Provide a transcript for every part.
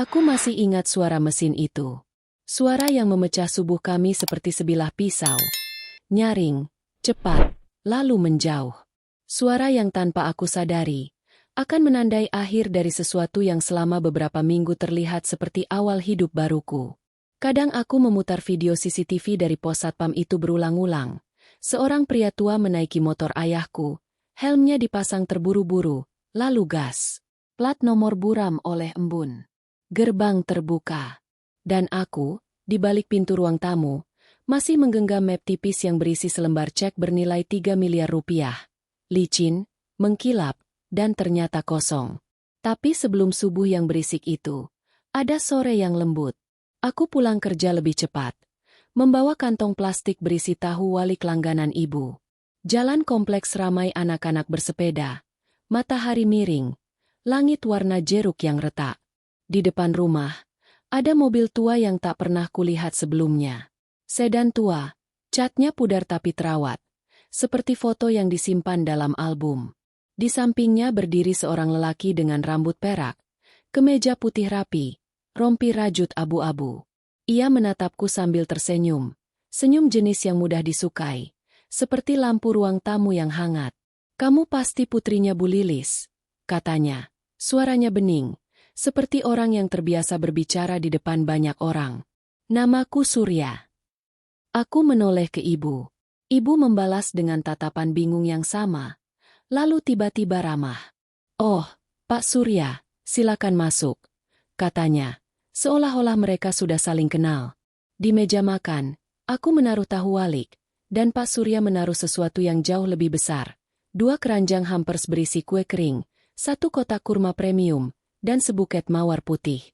Aku masih ingat suara mesin itu. Suara yang memecah subuh kami seperti sebilah pisau. Nyaring, cepat, lalu menjauh. Suara yang tanpa aku sadari akan menandai akhir dari sesuatu yang selama beberapa minggu terlihat seperti awal hidup baruku. Kadang aku memutar video CCTV dari pos satpam itu berulang-ulang. Seorang pria tua menaiki motor ayahku, helmnya dipasang terburu-buru, lalu gas. Plat nomor buram oleh embun. Gerbang terbuka. Dan aku, di balik pintu ruang tamu, masih menggenggam map tipis yang berisi selembar cek bernilai 3 miliar rupiah. Licin, mengkilap, dan ternyata kosong. Tapi sebelum subuh yang berisik itu, ada sore yang lembut. Aku pulang kerja lebih cepat, membawa kantong plastik berisi tahu walik langganan ibu. Jalan kompleks ramai anak-anak bersepeda, matahari miring, langit warna jeruk yang retak. Di depan rumah, ada mobil tua yang tak pernah kulihat sebelumnya. Sedan tua, catnya pudar tapi terawat, seperti foto yang disimpan dalam album. Di sampingnya berdiri seorang lelaki dengan rambut perak, kemeja putih rapi, rompi rajut abu-abu. Ia menatapku sambil tersenyum, senyum jenis yang mudah disukai, seperti lampu ruang tamu yang hangat. "Kamu pasti putrinya Bu Lilis," katanya. Suaranya bening, seperti orang yang terbiasa berbicara di depan banyak orang. "Namaku Surya." Aku menoleh ke ibu. Ibu membalas dengan tatapan bingung yang sama. Lalu tiba-tiba ramah. "Oh, Pak Surya, silakan masuk," katanya. Seolah-olah mereka sudah saling kenal. Di meja makan, aku menaruh tahu walik, dan Pak Surya menaruh sesuatu yang jauh lebih besar. 2 keranjang hampers berisi kue kering, 1 kotak kurma premium, dan sebuket mawar putih.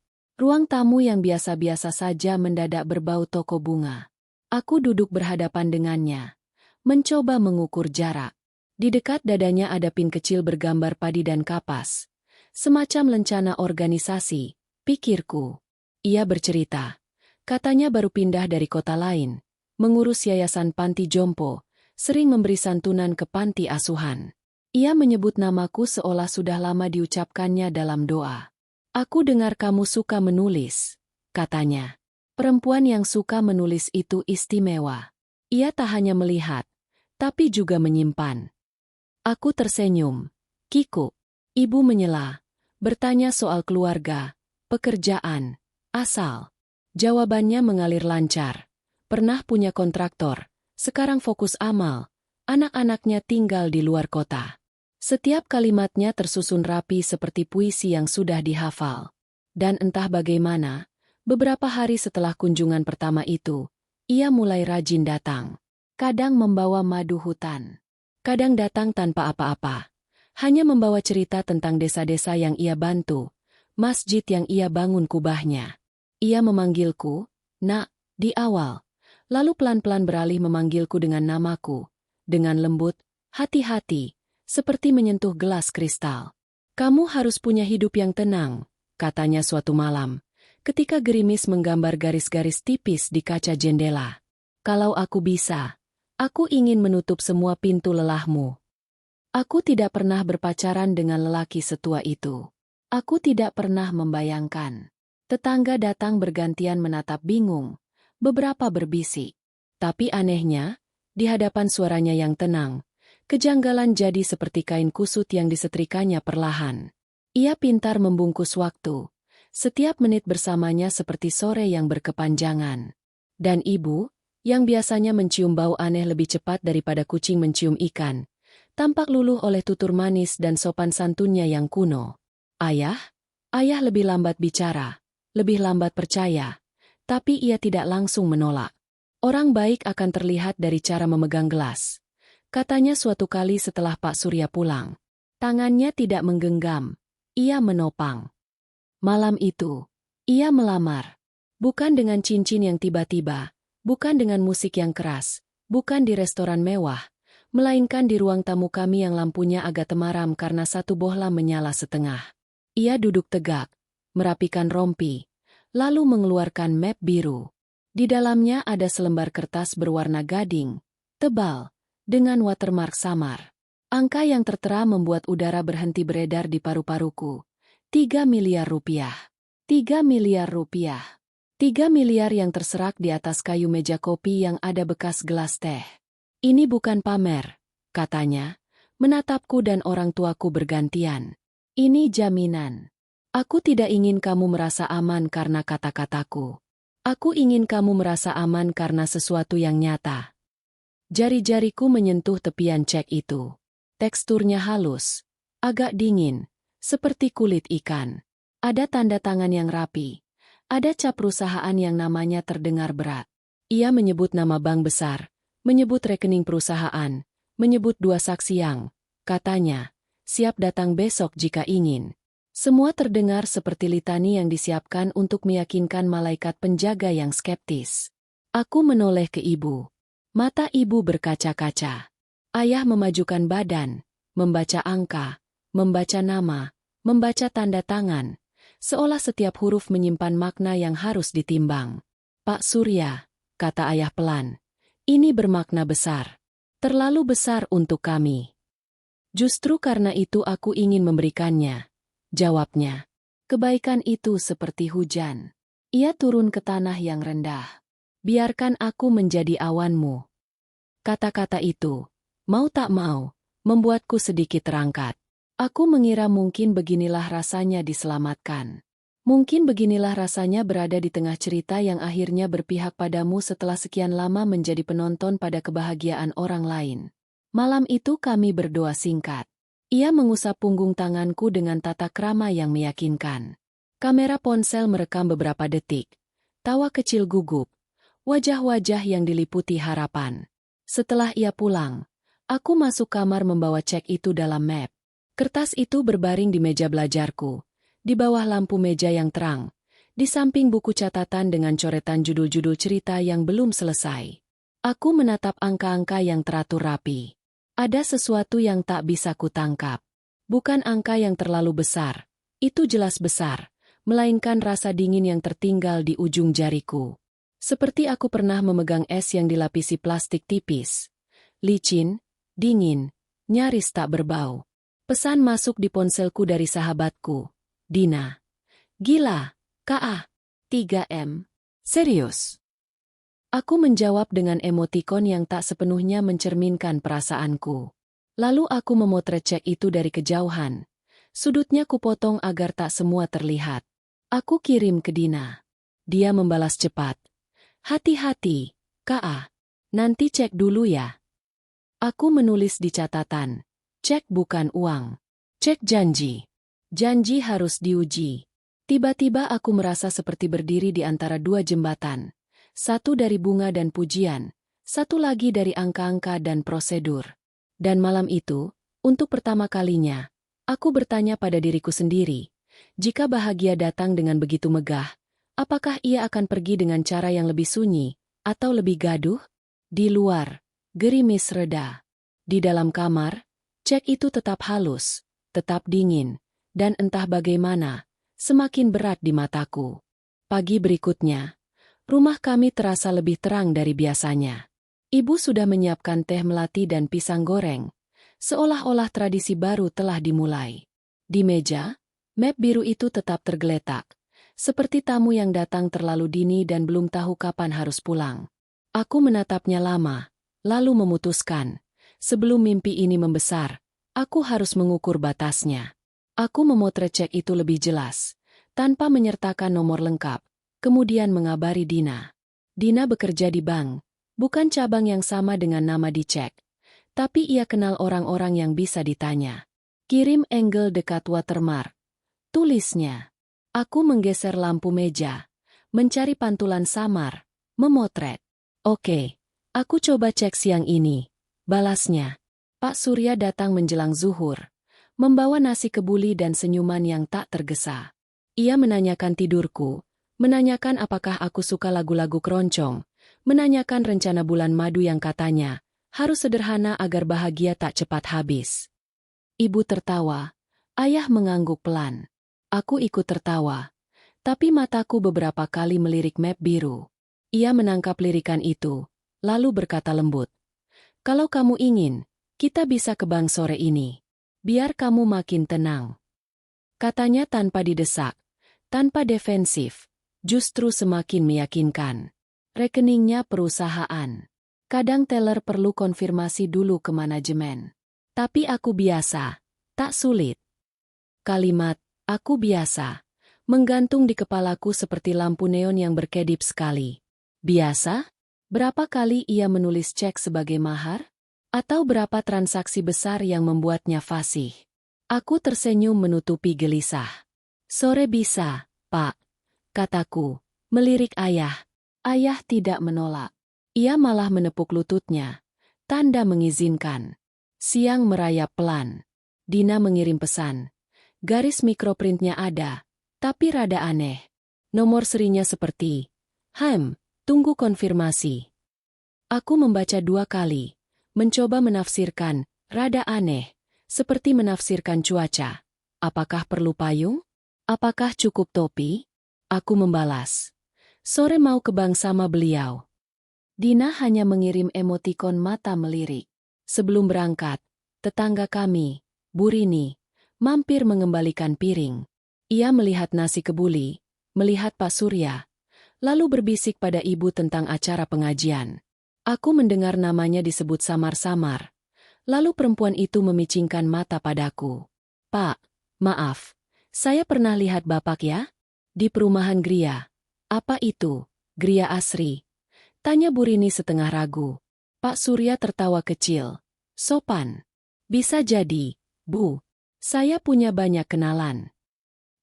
Ruang tamu yang biasa-biasa saja mendadak berbau toko bunga. Aku duduk berhadapan dengannya, mencoba mengukur jarak. Di dekat dadanya ada pin kecil bergambar padi dan kapas. Semacam lencana organisasi, pikirku. Ia bercerita, katanya baru pindah dari kota lain, mengurus yayasan panti jompo, sering memberi santunan ke panti asuhan. Ia menyebut namaku seolah sudah lama diucapkannya dalam doa. "Aku dengar kamu suka menulis," katanya. Perempuan yang suka menulis itu istimewa. Ia tak hanya melihat, tapi juga menyimpan. Aku tersenyum. "Kiku." Ibu menyela, bertanya soal keluarga, pekerjaan, asal. Jawabannya mengalir lancar. Pernah punya kontraktor, sekarang fokus amal, anak-anaknya tinggal di luar kota. Setiap kalimatnya tersusun rapi seperti puisi yang sudah dihafal. Dan entah bagaimana, beberapa hari setelah kunjungan pertama itu, ia mulai rajin datang. Kadang membawa madu hutan. Kadang datang tanpa apa-apa. Hanya membawa cerita tentang desa-desa yang ia bantu, masjid yang ia bangun kubahnya. Ia memanggilku, "Nak," di awal. Lalu pelan-pelan beralih memanggilku dengan namaku. Dengan lembut, hati-hati, seperti menyentuh gelas kristal. "Kamu harus punya hidup yang tenang," katanya suatu malam, ketika gerimis menggambar garis-garis tipis di kaca jendela. "Kalau aku bisa, aku ingin menutup semua pintu lelahmu." Aku tidak pernah berpacaran dengan lelaki setua itu. Aku tidak pernah membayangkan. Tetangga datang bergantian menatap bingung, beberapa berbisik. Tapi anehnya, di hadapan suaranya yang tenang, kejanggalan jadi seperti kain kusut yang disetrikanya perlahan. Ia pintar membungkus waktu. Setiap menit bersamanya seperti sore yang berkepanjangan. Dan ibu, yang biasanya mencium bau aneh lebih cepat daripada kucing mencium ikan, tampak luluh oleh tutur manis dan sopan santunnya yang kuno. Ayah lebih lambat bicara, lebih lambat percaya, tapi ia tidak langsung menolak. "Orang baik akan terlihat dari cara memegang gelas," katanya suatu kali setelah Pak Surya pulang. Tangannya tidak menggenggam, ia menopang. Malam itu, ia melamar. Bukan dengan cincin yang tiba-tiba, bukan dengan musik yang keras, bukan di restoran mewah, melainkan di ruang tamu kami yang lampunya agak temaram karena satu bohlam menyala setengah. Ia duduk tegak, merapikan rompi, lalu mengeluarkan map biru. Di dalamnya ada selembar kertas berwarna gading, tebal, dengan watermark samar. Angka yang tertera membuat udara berhenti beredar di paru-paruku. 3 miliar rupiah. 3 miliar rupiah. 3 miliar yang terserak di atas kayu meja kopi yang ada bekas gelas teh. Ini bukan pamer, katanya, menatapku dan orang tuaku bergantian. Ini jaminan. Aku tidak ingin kamu merasa aman karena kata-kataku. Aku ingin kamu merasa aman karena sesuatu yang nyata. Jari-jariku menyentuh tepian cek itu. Teksturnya halus, agak dingin, seperti kulit ikan. Ada tanda tangan yang rapi. Ada cap perusahaan yang namanya terdengar berat. Ia menyebut nama bank besar, menyebut rekening perusahaan, menyebut 2 saksi yang, katanya, siap datang besok jika ingin. Semua terdengar seperti litani yang disiapkan untuk meyakinkan malaikat penjaga yang skeptis. Aku menoleh ke ibu. Mata ibu berkaca-kaca. Ayah memajukan badan, membaca angka, membaca nama, membaca tanda tangan, seolah setiap huruf menyimpan makna yang harus ditimbang. Pak Surya, kata ayah pelan, ini bermakna besar. Terlalu besar untuk kami. Justru karena itu aku ingin memberikannya, jawabnya. Kebaikan itu seperti hujan. Ia turun ke tanah yang rendah. Biarkan aku menjadi awanmu. Kata-kata itu, mau tak mau, membuatku sedikit terangkat. Aku mengira mungkin beginilah rasanya diselamatkan. Mungkin beginilah rasanya berada di tengah cerita yang akhirnya berpihak padamu setelah sekian lama menjadi penonton pada kebahagiaan orang lain. Malam itu kami berdoa singkat. Ia mengusap punggung tanganku dengan tata krama yang meyakinkan. Kamera ponsel merekam beberapa detik. Tawa kecil gugup. Wajah-wajah yang diliputi harapan. Setelah ia pulang, aku masuk kamar membawa cek itu dalam map. Kertas itu berbaring di meja belajarku, di bawah lampu meja yang terang, di samping buku catatan dengan coretan judul-judul cerita yang belum selesai. Aku menatap angka-angka yang teratur rapi. Ada sesuatu yang tak bisa kutangkap. Bukan angka yang terlalu besar, itu jelas besar, melainkan rasa dingin yang tertinggal di ujung jariku. Seperti aku pernah memegang es yang dilapisi plastik tipis. Licin, dingin, nyaris tak berbau. Pesan masuk di ponselku dari sahabatku, Dina. Gila, Ka, 3M. Serius? Aku menjawab dengan emotikon yang tak sepenuhnya mencerminkan perasaanku. Lalu aku memotret cek itu dari kejauhan. Sudutnya kupotong agar tak semua terlihat. Aku kirim ke Dina. Dia membalas cepat. Hati-hati, Ka. Nanti cek dulu ya. Aku menulis di catatan. Cek bukan uang. Cek janji. Janji harus diuji. Tiba-tiba aku merasa seperti berdiri di antara 2 jembatan. Satu dari bunga dan pujian, satu lagi dari angka-angka dan prosedur. Dan malam itu, untuk pertama kalinya, aku bertanya pada diriku sendiri, jika bahagia datang dengan begitu megah, apakah ia akan pergi dengan cara yang lebih sunyi, atau lebih gaduh? Di luar, gerimis reda. Di dalam kamar, cek itu tetap halus, tetap dingin, dan entah bagaimana, semakin berat di mataku. Pagi berikutnya, rumah kami terasa lebih terang dari biasanya. Ibu sudah menyiapkan teh melati dan pisang goreng, seolah-olah tradisi baru telah dimulai. Di meja, map biru itu tetap tergeletak, seperti tamu yang datang terlalu dini dan belum tahu kapan harus pulang. Aku menatapnya lama, lalu memutuskan, sebelum mimpi ini membesar, aku harus mengukur batasnya. Aku memotret cek itu lebih jelas, tanpa menyertakan nomor lengkap, kemudian mengabari Dina. Dina bekerja di bank, bukan cabang yang sama dengan nama di cek, tapi ia kenal orang-orang yang bisa ditanya. Kirim angle dekat watermark. Tulisnya. Aku menggeser lampu meja, mencari pantulan samar, memotret. Oke, aku coba cek siang ini. Balasnya. Pak Surya datang menjelang zuhur, membawa nasi kebuli dan senyuman yang tak tergesa. Ia menanyakan tidurku, menanyakan apakah aku suka lagu-lagu keroncong, menanyakan rencana bulan madu yang katanya, harus sederhana agar bahagia tak cepat habis. Ibu tertawa, ayah mengangguk pelan. Aku ikut tertawa, tapi mataku beberapa kali melirik map biru. Ia menangkap lirikan itu, lalu berkata lembut, "Kalau kamu ingin, kita bisa ke bank sore ini. Biar kamu makin tenang." Katanya tanpa didesak, Tanpa defensif, justru semakin meyakinkan. Rekeningnya perusahaan. Kadang teller perlu konfirmasi dulu ke manajemen. Tapi aku biasa, tak sulit. Kalimat, aku biasa, menggantung di kepalaku seperti lampu neon yang berkedip sekali. Biasa? Berapa kali ia menulis cek sebagai mahar? Atau berapa transaksi besar yang membuatnya fasih? Aku tersenyum menutupi gelisah. Sore bisa, Pak, kataku, melirik ayah. Ayah tidak menolak. Ia malah menepuk lututnya. Tanda mengizinkan. Siang merayap pelan. Dina mengirim pesan. Garis mikroprintnya ada, tapi rada aneh. Nomor serinya seperti, tunggu konfirmasi. Aku membaca 2 kali, mencoba menafsirkan, rada aneh, seperti menafsirkan cuaca. Apakah perlu payung? Apakah cukup topi? Aku membalas. Sore mau ke bank sama beliau. Dina hanya mengirim emotikon mata melirik. Sebelum berangkat, tetangga kami, Bu Rini, mampir mengembalikan piring. Ia melihat nasi kebuli, melihat Pak Surya, lalu berbisik pada ibu tentang acara pengajian. Aku mendengar namanya disebut samar-samar. Lalu perempuan itu memicingkan mata padaku. Pak, maaf, saya pernah lihat Bapak ya? Di perumahan Gria. Apa itu, Gria Asri? Tanya Bu Rini setengah ragu. Pak Surya tertawa kecil. Sopan. Bisa jadi, Bu. Saya punya banyak kenalan.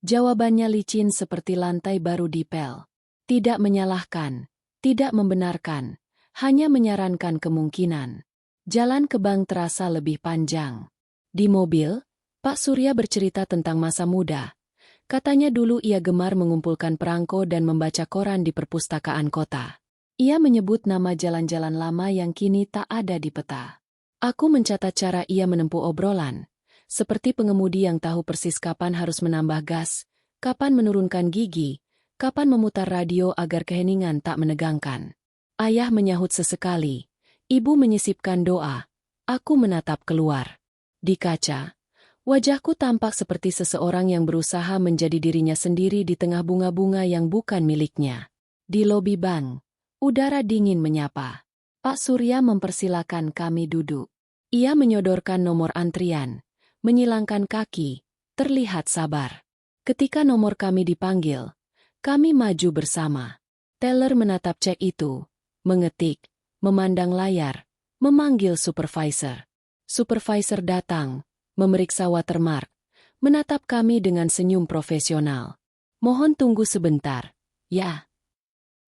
Jawabannya licin seperti lantai baru dipel. Tidak menyalahkan, tidak membenarkan, hanya menyarankan kemungkinan. Jalan ke bank terasa lebih panjang. Di mobil, Pak Surya bercerita tentang masa muda. Katanya dulu ia gemar mengumpulkan perangko dan membaca koran di perpustakaan kota. Ia menyebut nama jalan-jalan lama yang kini tak ada di peta. Aku mencatat cara ia menempuh obrolan. Seperti pengemudi yang tahu persis kapan harus menambah gas, kapan menurunkan gigi, kapan memutar radio agar keheningan tak menegangkan. Ayah menyahut sesekali. Ibu menyisipkan doa. Aku menatap keluar. Di kaca, wajahku tampak seperti seseorang yang berusaha menjadi dirinya sendiri di tengah bunga-bunga yang bukan miliknya. Di lobi bank, udara dingin menyapa. Pak Surya mempersilakan kami duduk. Ia menyodorkan nomor antrian, menyilangkan kaki, terlihat sabar. Ketika nomor kami dipanggil, kami maju bersama. Teller menatap cek itu, mengetik, memandang layar, memanggil supervisor. Supervisor datang, memeriksa watermark, menatap kami dengan senyum profesional. Mohon tunggu sebentar, ya.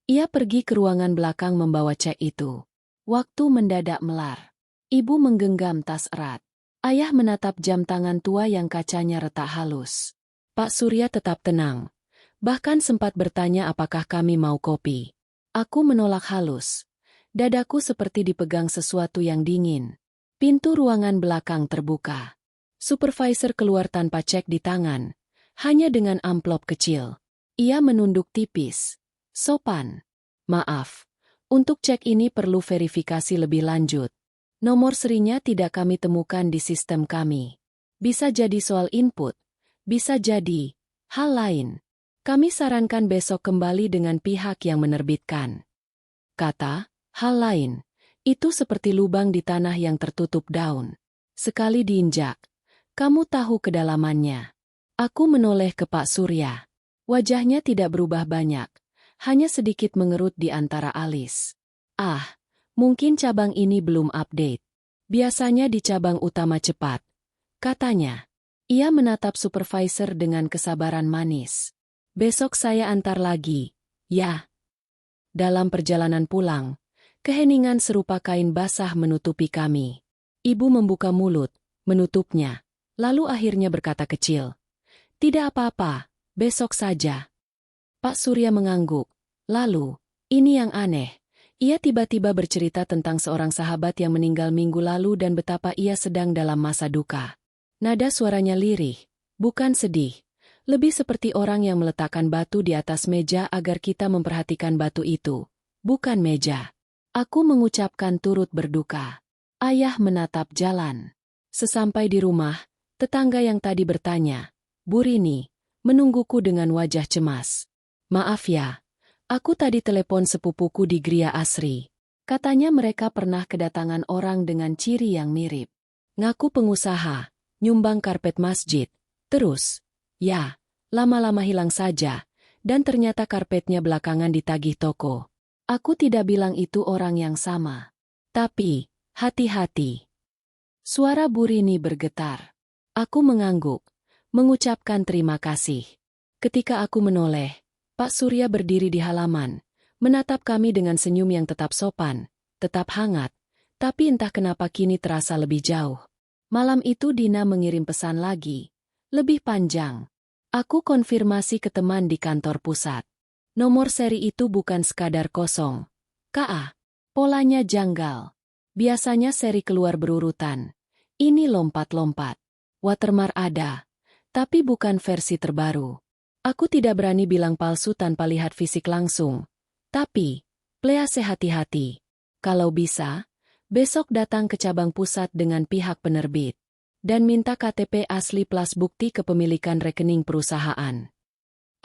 Ia pergi ke ruangan belakang membawa cek itu. Waktu mendadak melar. Ibu menggenggam tas erat. Ayah menatap jam tangan tua yang kacanya retak halus. Pak Surya tetap tenang. Bahkan sempat bertanya apakah kami mau kopi. Aku menolak halus. Dadaku seperti dipegang sesuatu yang dingin. Pintu ruangan belakang terbuka. Supervisor keluar tanpa cek di tangan. Hanya dengan amplop kecil. Ia menunduk tipis. Sopan. Maaf. Untuk cek ini perlu verifikasi lebih lanjut. Nomor serinya tidak kami temukan di sistem kami. Bisa jadi soal input. Bisa jadi hal lain. Kami sarankan besok kembali dengan pihak yang menerbitkan. Kata, hal lain. Itu seperti lubang di tanah yang tertutup daun. Sekali diinjak, kamu tahu kedalamannya. Aku menoleh ke Pak Surya. Wajahnya tidak berubah banyak. Hanya sedikit mengerut di antara alis. Mungkin cabang ini belum update. Biasanya di cabang utama cepat. Katanya. Ia menatap supervisor dengan kesabaran manis. Besok saya antar lagi, ya. Dalam perjalanan pulang, keheningan serupa kain basah menutupi kami. Ibu membuka mulut, menutupnya. Lalu akhirnya berkata kecil. Tidak apa-apa, besok saja. Pak Surya mengangguk. Lalu, ini yang aneh. Ia tiba-tiba bercerita tentang seorang sahabat yang meninggal minggu lalu dan betapa ia sedang dalam masa duka. Nada suaranya lirih, bukan sedih. Lebih seperti orang yang meletakkan batu di atas meja agar kita memperhatikan batu itu, bukan meja. Aku mengucapkan turut berduka. Ayah menatap jalan. Sesampai di rumah, tetangga yang tadi bertanya, Bu Rini, menungguku dengan wajah cemas. Maaf ya, aku tadi telepon sepupuku di Gria Asri. Katanya mereka pernah kedatangan orang dengan ciri yang mirip. Ngaku pengusaha, nyumbang karpet masjid. Terus, ya, lama-lama hilang saja, dan ternyata karpetnya belakangan ditagih toko. Aku tidak bilang itu orang yang sama. Tapi, hati-hati. Suara Bu Rini bergetar. Aku mengangguk, mengucapkan terima kasih. Ketika aku menoleh, Pak Surya berdiri di halaman, menatap kami dengan senyum yang tetap sopan, tetap hangat, tapi entah kenapa kini terasa lebih jauh. Malam itu Dina mengirim pesan lagi, lebih panjang. Aku konfirmasi ke teman di kantor pusat. Nomor seri itu bukan sekadar kosong. KA. Polanya janggal. Biasanya seri keluar berurutan. Ini lompat-lompat. Watermark ada, tapi bukan versi terbaru. Aku tidak berani bilang palsu tanpa lihat fisik langsung. Tapi, please hati-hati. Kalau bisa, besok datang ke cabang pusat dengan pihak penerbit. Dan minta KTP asli plus bukti kepemilikan rekening perusahaan.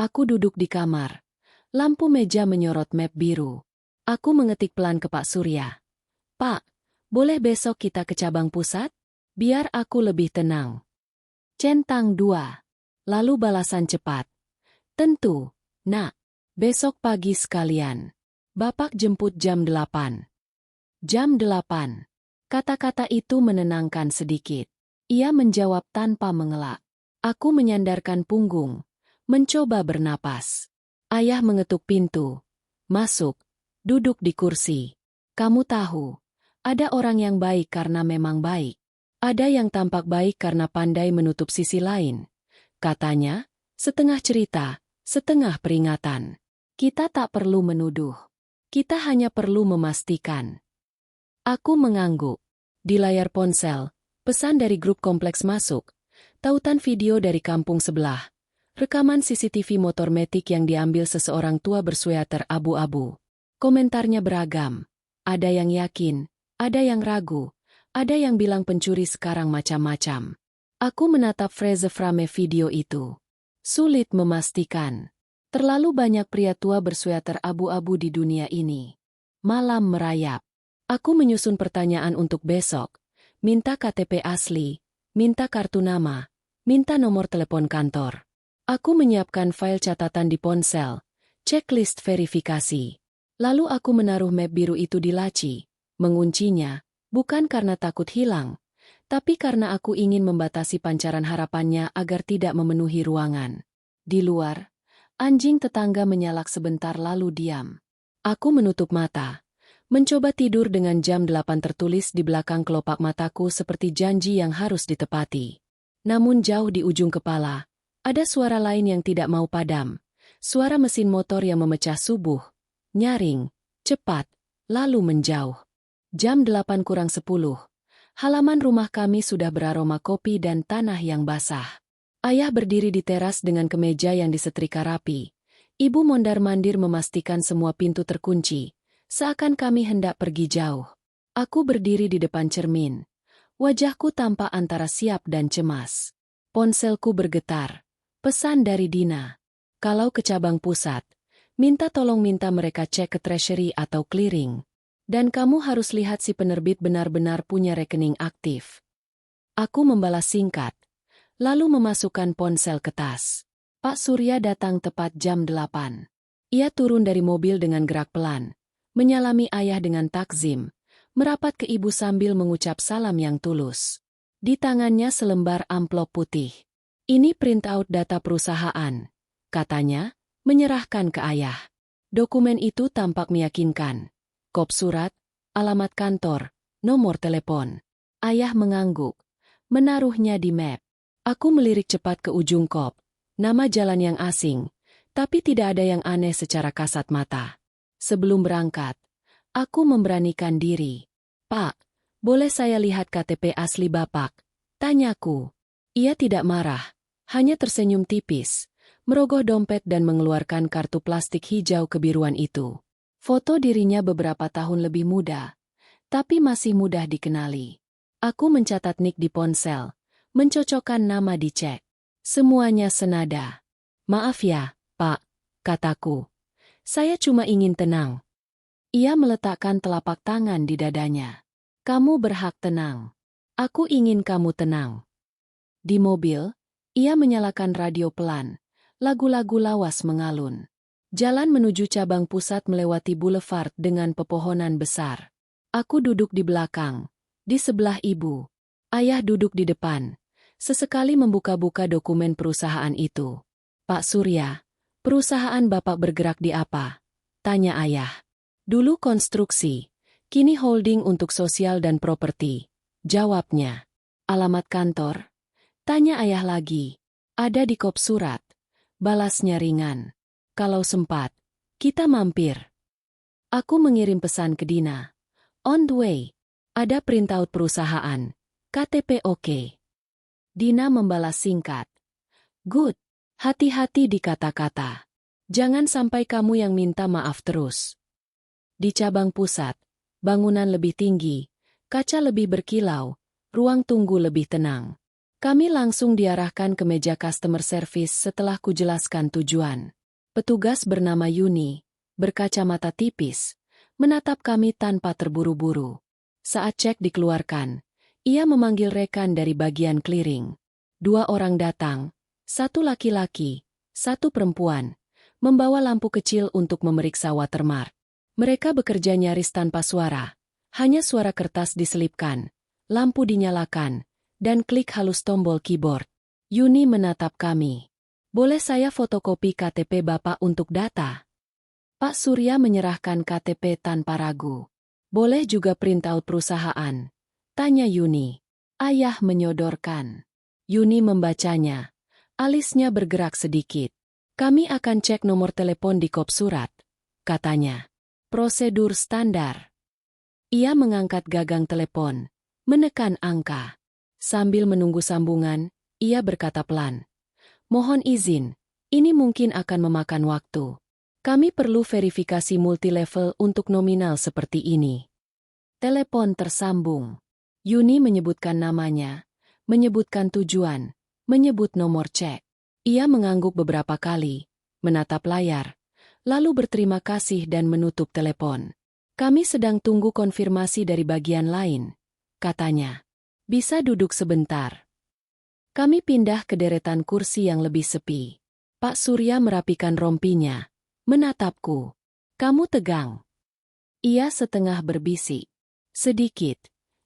Aku duduk di kamar. Lampu meja menyorot map biru. Aku mengetik pelan ke Pak Surya. Pak, boleh besok kita ke cabang pusat? Biar aku lebih tenang. Centang 2. Lalu balasan cepat. Tentu, nak. Besok pagi sekalian. Bapak jemput jam 8. Jam 8. Kata-kata itu menenangkan sedikit. Ia menjawab tanpa mengelak. Aku menyandarkan punggung, mencoba bernapas. Ayah mengetuk pintu. Masuk. Duduk di kursi. Kamu tahu, ada orang yang baik karena memang baik. Ada yang tampak baik karena pandai menutup sisi lain. Katanya, setengah cerita, setengah peringatan. Kita tak perlu menuduh. Kita hanya perlu memastikan. Aku mengangguk. Di layar ponsel, pesan dari grup kompleks masuk. Tautan video dari kampung sebelah. Rekaman CCTV motor metik yang diambil seseorang tua bersweater abu-abu. Komentarnya beragam. Ada yang yakin, ada yang ragu, ada yang bilang pencuri sekarang macam-macam. Aku menatap frame video itu. Sulit memastikan. Terlalu banyak pria tua bersweater abu-abu di dunia ini. Malam merayap. Aku menyusun pertanyaan untuk besok. Minta KTP asli, minta kartu nama, minta nomor telepon kantor. Aku menyiapkan file catatan di ponsel, checklist verifikasi. Lalu aku menaruh map biru itu di laci, menguncinya, bukan karena takut hilang, tapi karena aku ingin membatasi pancaran harapannya agar tidak memenuhi ruangan. Di luar, anjing tetangga menyalak sebentar lalu diam. Aku menutup mata, mencoba tidur dengan jam 8 tertulis di belakang kelopak mataku seperti janji yang harus ditepati. Namun jauh di ujung kepala, ada suara lain yang tidak mau padam. Suara mesin motor yang memecah subuh, nyaring, cepat, lalu menjauh. Jam 8 kurang 10. Halaman rumah kami sudah beraroma kopi dan tanah yang basah. Ayah berdiri di teras dengan kemeja yang disetrika rapi. Ibu mondar-mandir memastikan semua pintu terkunci, seakan kami hendak pergi jauh. Aku berdiri di depan cermin. Wajahku tampak antara siap dan cemas. Ponselku bergetar. Pesan dari Dina. Kalau ke cabang pusat, minta mereka cek ke treasury atau clearing. Dan kamu harus lihat si penerbit benar-benar punya rekening aktif. Aku membalas singkat, lalu memasukkan ponsel ke tas. Pak Surya datang tepat jam 8. Ia turun dari mobil dengan gerak pelan, menyalami ayah dengan takzim, merapat ke ibu sambil mengucap salam yang tulus. Di tangannya selembar amplop putih. Ini printout data perusahaan, katanya, menyerahkan ke ayah. Dokumen itu tampak meyakinkan. Kop surat, alamat kantor, nomor telepon. Ayah mengangguk, menaruhnya di map. Aku melirik cepat ke ujung kop, nama jalan yang asing, tapi tidak ada yang aneh secara kasat mata. Sebelum berangkat, aku memberanikan diri. Pak, boleh saya lihat KTP asli Bapak? Tanyaku. Ia tidak marah, hanya tersenyum tipis, merogoh dompet dan mengeluarkan kartu plastik hijau kebiruan itu. Foto dirinya beberapa tahun lebih muda, tapi masih mudah dikenali. Aku mencatat nik di ponsel, mencocokkan nama dicek. Semuanya senada. Maaf ya, Pak, kataku. Saya cuma ingin tenang. Ia meletakkan telapak tangan di dadanya. Kamu berhak tenang. Aku ingin kamu tenang. Di mobil, ia menyalakan radio pelan. Lagu-lagu lawas mengalun. Jalan menuju cabang pusat melewati boulevard dengan pepohonan besar. Aku duduk di belakang, di sebelah ibu. Ayah duduk di depan. Sesekali membuka-buka dokumen perusahaan itu. Pak Surya, perusahaan Bapak bergerak di apa? Tanya ayah. Dulu konstruksi, kini holding untuk sosial dan properti. Jawabnya. Alamat kantor? Tanya ayah lagi. Ada di kop surat. Balasnya ringan. Kalau sempat, kita mampir. Aku mengirim pesan ke Dina. On the way. Ada printout perusahaan. KTP oke. Dina membalas singkat. Good. Hati-hati di kata-kata. Jangan sampai kamu yang minta maaf terus. Di cabang pusat, bangunan lebih tinggi, kaca lebih berkilau, ruang tunggu lebih tenang. Kami langsung diarahkan ke meja customer service setelah kujelaskan tujuan. Petugas bernama Yuni, berkacamata tipis, menatap kami tanpa terburu-buru. Saat cek dikeluarkan, ia memanggil rekan dari bagian clearing. 2 orang datang, 1 laki-laki, 1 perempuan, membawa lampu kecil untuk memeriksa watermark. Mereka bekerja nyaris tanpa suara. Hanya suara kertas diselipkan, lampu dinyalakan, dan klik halus tombol keyboard. Yuni menatap kami. Boleh saya fotokopi KTP Bapak untuk data? Pak Surya menyerahkan KTP tanpa ragu. Boleh juga printout perusahaan? Tanya Yuni. Ayah menyodorkan. Yuni membacanya. Alisnya bergerak sedikit. Kami akan cek nomor telepon di kop surat, katanya. Prosedur standar. Ia mengangkat gagang telepon, menekan angka. Sambil menunggu sambungan, ia berkata pelan. Mohon izin, ini mungkin akan memakan waktu. Kami perlu verifikasi multilevel untuk nominal seperti ini. Telepon tersambung. Yuni menyebutkan namanya, menyebutkan tujuan, menyebut nomor cek. Ia mengangguk beberapa kali, menatap layar, lalu berterima kasih dan menutup telepon. Kami sedang tunggu konfirmasi dari bagian lain, katanya. Bisa duduk sebentar. Kami pindah ke deretan kursi yang lebih sepi. Pak Surya merapikan rompinya, menatapku. Kamu tegang. Ia setengah berbisik. Sedikit.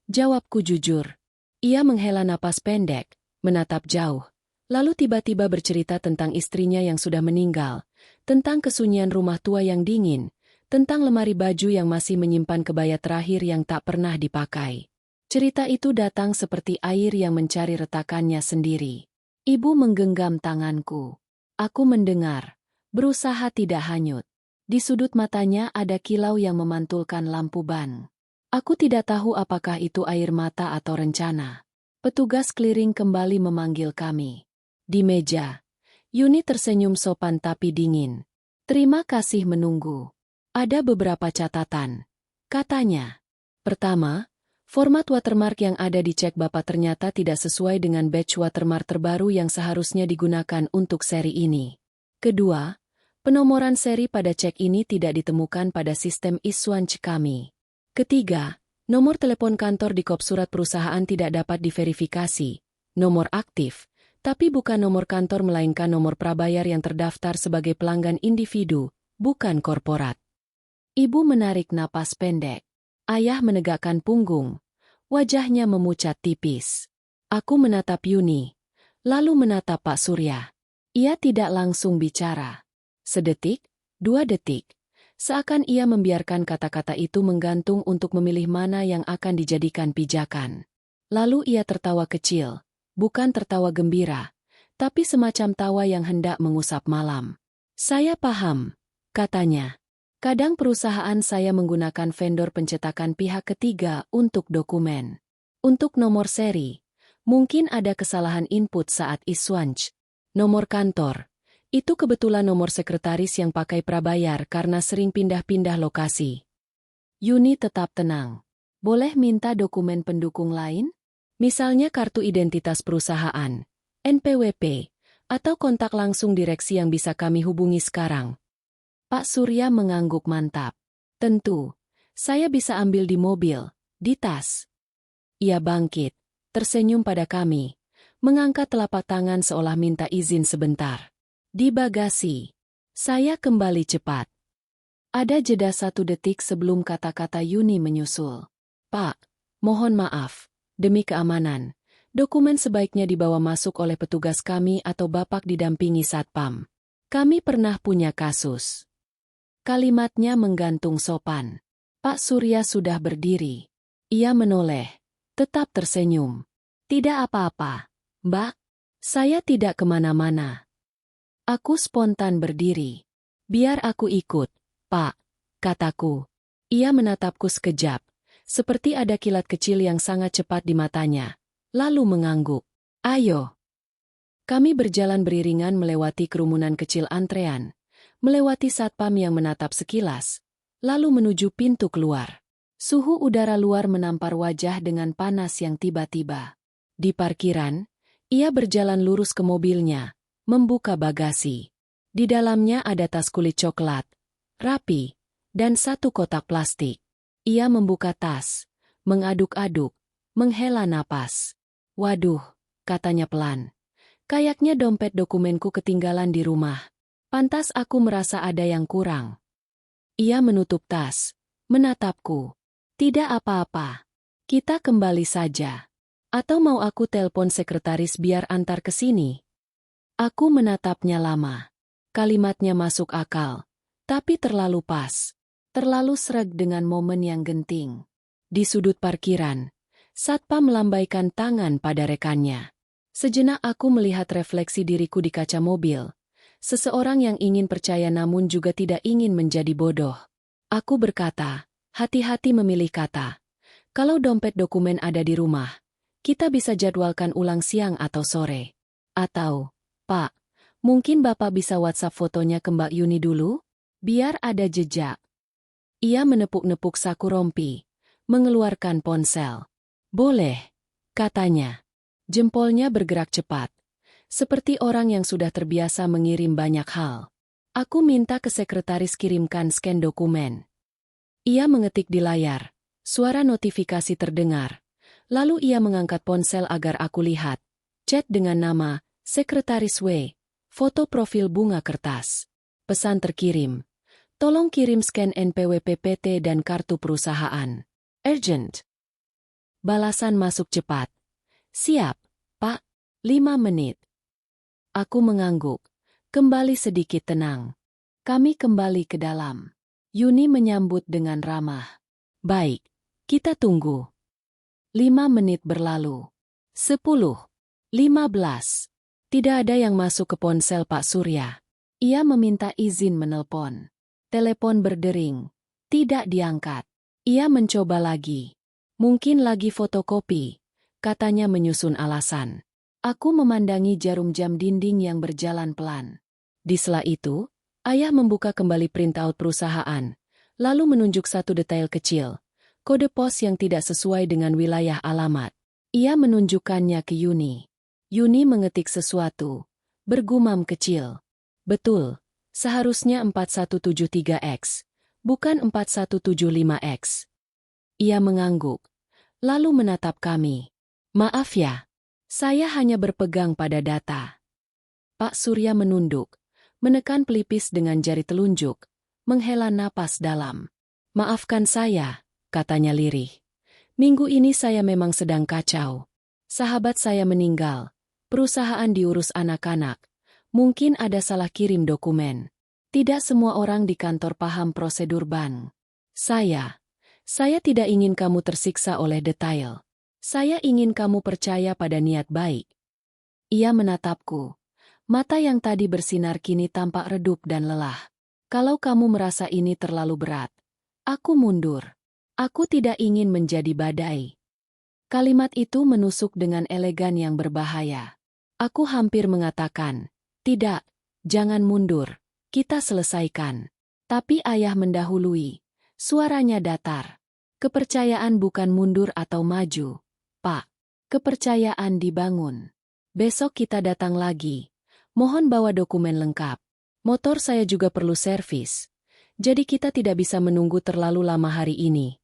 Jawabku jujur. Ia menghela napas pendek, menatap jauh, lalu tiba-tiba bercerita tentang istrinya yang sudah meninggal, tentang kesunyian rumah tua yang dingin, tentang lemari baju yang masih menyimpan kebaya terakhir yang tak pernah dipakai. Cerita itu datang seperti air yang mencari retakannya sendiri. Ibu menggenggam tanganku. Aku mendengar, berusaha tidak hanyut. Di sudut matanya ada kilau yang memantulkan lampu ban. Aku tidak tahu apakah itu air mata atau rencana. Petugas clearing kembali memanggil kami. Di meja, Yuni tersenyum sopan tapi dingin. Terima kasih menunggu. Ada beberapa catatan, katanya. Pertama, format watermark yang ada di cek Bapak ternyata tidak sesuai dengan batch watermark terbaru yang seharusnya digunakan untuk seri ini. Kedua, penomoran seri pada cek ini tidak ditemukan pada sistem issuance kami. Ketiga, nomor telepon kantor di kop surat perusahaan tidak dapat diverifikasi. Nomor aktif, tapi bukan nomor kantor melainkan nomor prabayar yang terdaftar sebagai pelanggan individu, bukan korporat. Ibu menarik napas pendek. Ayah menegakkan punggung. Wajahnya memucat tipis. Aku menatap Yuni, lalu menatap Pak Surya. Ia tidak langsung bicara. Sedetik, 2 detik. Seakan ia membiarkan kata-kata itu menggantung untuk memilih mana yang akan dijadikan pijakan. Lalu ia tertawa kecil. Bukan tertawa gembira, tapi semacam tawa yang hendak mengusap malam. Saya paham, katanya. Kadang perusahaan saya menggunakan vendor pencetakan pihak ketiga untuk dokumen. Untuk nomor seri, mungkin ada kesalahan input saat issuance. Nomor kantor, itu kebetulan nomor sekretaris yang pakai prabayar karena sering pindah-pindah lokasi. Yuni tetap tenang. Boleh minta dokumen pendukung lain? Misalnya kartu identitas perusahaan, NPWP, Atau kontak langsung direksi yang bisa kami hubungi sekarang? Pak Surya mengangguk mantap. Tentu, saya bisa ambil di mobil, di tas. Ia bangkit, tersenyum pada kami, mengangkat telapak tangan seolah minta izin sebentar. Di bagasi. Saya kembali cepat. Ada jeda 1 detik sebelum kata-kata Yuni menyusul. Pak, mohon maaf, demi keamanan, dokumen sebaiknya dibawa masuk oleh petugas kami atau Bapak didampingi Satpam. Kami pernah punya kasus. Kalimatnya menggantung sopan. Pak Surya sudah berdiri. Ia menoleh, tetap tersenyum. Tidak apa-apa, Mbak. Saya tidak kemana-mana. Aku spontan berdiri. Biar aku ikut. Pak, kataku. Ia menatapku sekejap, seperti ada kilat kecil yang sangat cepat di matanya, lalu mengangguk. Ayo. Kami berjalan beriringan melewati kerumunan kecil antrean, melewati satpam yang menatap sekilas, lalu menuju pintu keluar. Suhu udara luar menampar wajah dengan panas yang tiba-tiba. Di parkiran, ia berjalan lurus ke mobilnya, membuka bagasi. Di dalamnya ada tas kulit coklat, rapi, dan 1 kotak plastik. Ia membuka tas, mengaduk-aduk, menghela napas. Waduh, katanya pelan. Kayaknya dompet dokumenku ketinggalan di rumah. Pantas aku merasa ada yang kurang. Ia menutup tas, menatapku. Tidak apa-apa. Kita kembali saja. Atau mau aku telpon sekretaris biar antar ke sini? Aku menatapnya lama. Kalimatnya masuk akal. Tapi terlalu pas, terlalu sreg dengan momen yang genting. Di sudut parkiran, satpam melambaikan tangan pada rekannya. Sejenak aku melihat refleksi diriku di kaca mobil. Seseorang yang ingin percaya namun juga tidak ingin menjadi bodoh. Aku berkata, hati-hati memilih kata. Kalau dompet dokumen ada di rumah, kita bisa jadwalkan ulang siang atau sore. Atau, Pak, mungkin Bapak bisa WhatsApp fotonya ke Mbak Yuni dulu? Biar ada jejak. Ia menepuk-nepuk saku rompi, mengeluarkan ponsel. Boleh, katanya. Jempolnya bergerak cepat, seperti orang yang sudah terbiasa mengirim banyak hal. Aku minta ke sekretaris kirimkan scan dokumen. Ia mengetik di layar, suara notifikasi terdengar. Lalu ia mengangkat ponsel agar aku lihat. Chat dengan nama, Sekretaris W, foto profil bunga kertas. Pesan terkirim. Tolong kirim scan NPWP PT dan kartu perusahaan. Urgent. Balasan masuk cepat. Siap, Pak. 5 menit. Aku mengangguk. Kembali sedikit tenang. Kami kembali ke dalam. Yuni menyambut dengan ramah. Baik, kita tunggu. 5 menit berlalu. 10. 15. Tidak ada yang masuk ke ponsel Pak Surya. Ia meminta izin menelpon. Telepon berdering. Tidak diangkat. Ia mencoba lagi. Mungkin lagi fotokopi, katanya menyusun alasan. Aku memandangi jarum jam dinding yang berjalan pelan. Di sela itu, ayah membuka kembali printout perusahaan, lalu menunjuk 1 detail kecil, kode pos yang tidak sesuai dengan wilayah alamat. Ia menunjukkannya ke Yuni. Yuni mengetik sesuatu, bergumam kecil. Betul. Seharusnya 4173X, bukan 4175X. Ia mengangguk, lalu menatap kami. Maaf ya, saya hanya berpegang pada data. Pak Surya menunduk, menekan pelipis dengan jari telunjuk, menghela napas dalam. Maafkan saya, katanya lirih. Minggu ini saya memang sedang kacau. Sahabat saya meninggal, perusahaan diurus anak-anak. Mungkin ada salah kirim dokumen. Tidak semua orang di kantor paham prosedur bank. Saya tidak ingin kamu tersiksa oleh detail. Saya ingin kamu percaya pada niat baik. Ia menatapku. Mata yang tadi bersinar kini tampak redup dan lelah. Kalau kamu merasa ini terlalu berat, aku mundur. Aku tidak ingin menjadi badai. Kalimat itu menusuk dengan elegan yang berbahaya. Aku hampir mengatakan, tidak, jangan mundur, kita selesaikan. Tapi ayah mendahului. Suaranya datar. Kepercayaan bukan mundur atau maju, Pak. Kepercayaan dibangun. Besok kita datang lagi. Mohon bawa dokumen lengkap. Motor saya juga perlu servis. Jadi kita tidak bisa menunggu terlalu lama hari ini.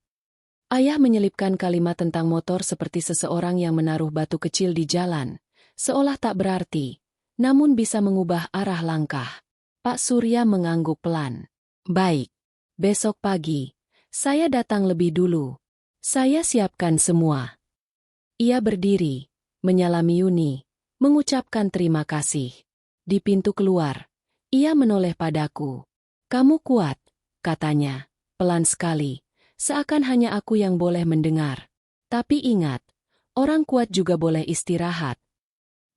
Ayah menyelipkan kalimat tentang motor seperti seseorang yang menaruh batu kecil di jalan, seolah tak berarti, namun bisa mengubah arah langkah. Pak Surya mengangguk pelan. Baik. Besok pagi, saya datang lebih dulu. Saya siapkan semua. Ia berdiri, menyalami Yuni, mengucapkan terima kasih. Di pintu keluar, ia menoleh padaku. Kamu kuat, katanya, pelan sekali, seakan hanya aku yang boleh mendengar. Tapi ingat, orang kuat juga boleh istirahat.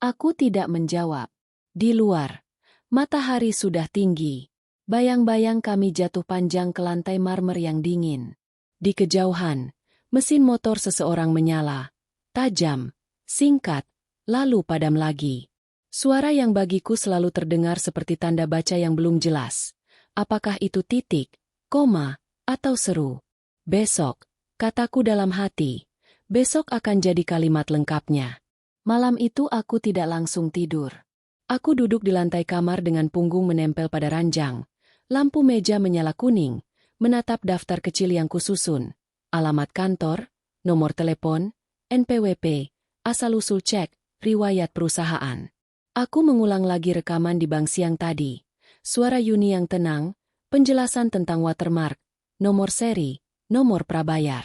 Aku tidak menjawab. Di luar, matahari sudah tinggi. Bayang-bayang kami jatuh panjang ke lantai marmer yang dingin. Di kejauhan, mesin motor seseorang menyala. Tajam, singkat, lalu padam lagi. Suara yang bagiku selalu terdengar seperti tanda baca yang belum jelas. Apakah itu titik, koma, atau seru? Besok, kataku dalam hati. Besok akan jadi kalimat lengkapnya. Malam itu aku tidak langsung tidur. Aku duduk di lantai kamar dengan punggung menempel pada ranjang. Lampu meja menyala kuning, menatap daftar kecil yang kususun. Alamat kantor, nomor telepon, NPWP, asal-usul cek, riwayat perusahaan. Aku mengulang lagi rekaman di bank siang tadi. Suara Yuni yang tenang, penjelasan tentang watermark, nomor seri, nomor prabayar.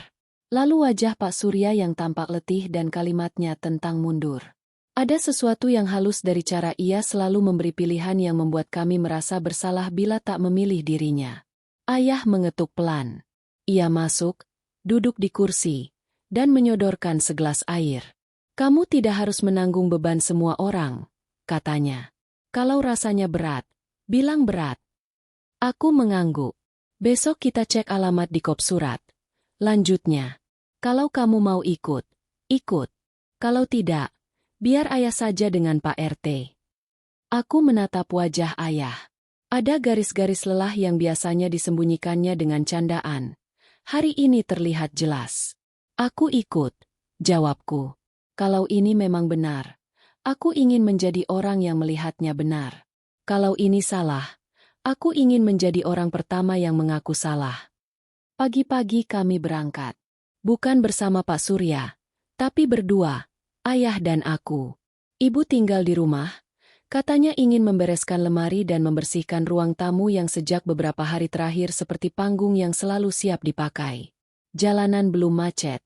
Lalu wajah Pak Surya yang tampak letih dan kalimatnya tentang mundur. Ada sesuatu yang halus dari cara ia selalu memberi pilihan yang membuat kami merasa bersalah bila tak memilih dirinya. Ayah mengetuk pelan. Ia masuk, duduk di kursi, dan menyodorkan segelas air. Kamu tidak harus menanggung beban semua orang, katanya. Kalau rasanya berat, bilang berat. Aku mengangguk. Besok kita cek alamat di kop surat. Lanjutnya, kalau kamu mau ikut, ikut. Kalau tidak, biar ayah saja dengan Pak RT. Aku menatap wajah ayah. Ada garis-garis lelah yang biasanya disembunyikannya dengan candaan. Hari ini terlihat jelas. Aku ikut, jawabku. Kalau ini memang benar. Aku ingin menjadi orang yang melihatnya benar. Kalau ini salah, aku ingin menjadi orang pertama yang mengaku salah. Pagi-pagi kami berangkat. Bukan bersama Pak Surya, tapi berdua, ayah dan aku. Ibu tinggal di rumah, katanya ingin membereskan lemari dan membersihkan ruang tamu yang sejak beberapa hari terakhir seperti panggung yang selalu siap dipakai. Jalanan belum macet.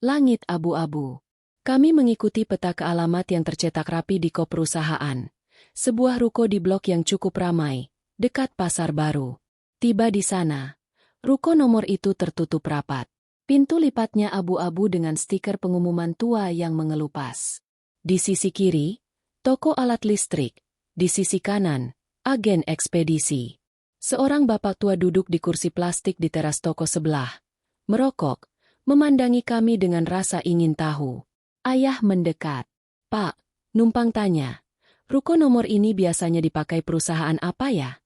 Langit abu-abu. Kami mengikuti peta ke alamat yang tercetak rapi di kop perusahaan. Sebuah ruko di blok yang cukup ramai, dekat pasar baru. Tiba di sana, ruko nomor itu tertutup rapat. Pintu lipatnya abu-abu dengan stiker pengumuman tua yang mengelupas. Di sisi kiri, toko alat listrik. Di sisi kanan, agen ekspedisi. Seorang bapak tua duduk di kursi plastik di teras toko sebelah. Merokok, memandangi kami dengan rasa ingin tahu. Ayah mendekat. Pak, numpang tanya. Ruko nomor ini biasanya dipakai perusahaan apa ya?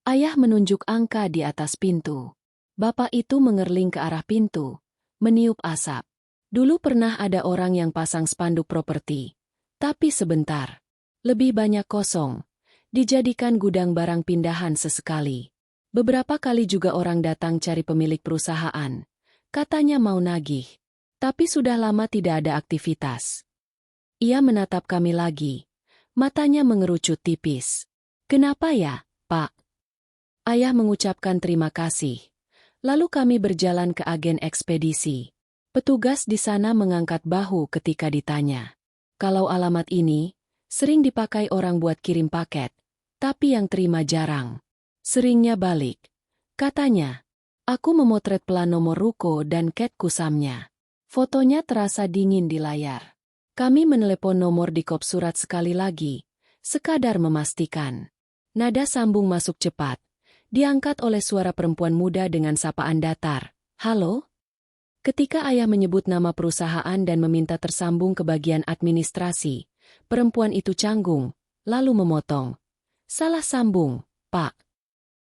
Ayah menunjuk angka di atas pintu. Bapak itu mengerling ke arah pintu, meniup asap. Dulu pernah ada orang yang pasang spanduk properti. Tapi sebentar. Lebih banyak kosong. Dijadikan gudang barang pindahan sesekali. Beberapa kali juga orang datang cari pemilik perusahaan. Katanya mau nagih. Tapi sudah lama tidak ada aktivitas. Ia menatap kami lagi. Matanya mengerucut tipis. Kenapa ya, Pak? Ayah mengucapkan terima kasih. Lalu kami berjalan ke agen ekspedisi. Petugas di sana mengangkat bahu ketika ditanya. Kalau alamat ini, sering dipakai orang buat kirim paket. Tapi yang terima jarang. Seringnya balik. Katanya, aku memotret pelan nomor ruko dan cat kusamnya. Fotonya terasa dingin di layar. Kami menelepon nomor di kop surat sekali lagi, sekadar memastikan. Nada sambung masuk cepat. Diangkat oleh suara perempuan muda dengan sapaan datar. Halo? Ketika ayah menyebut nama perusahaan dan meminta tersambung ke bagian administrasi, perempuan itu canggung, lalu memotong. Salah sambung, Pak.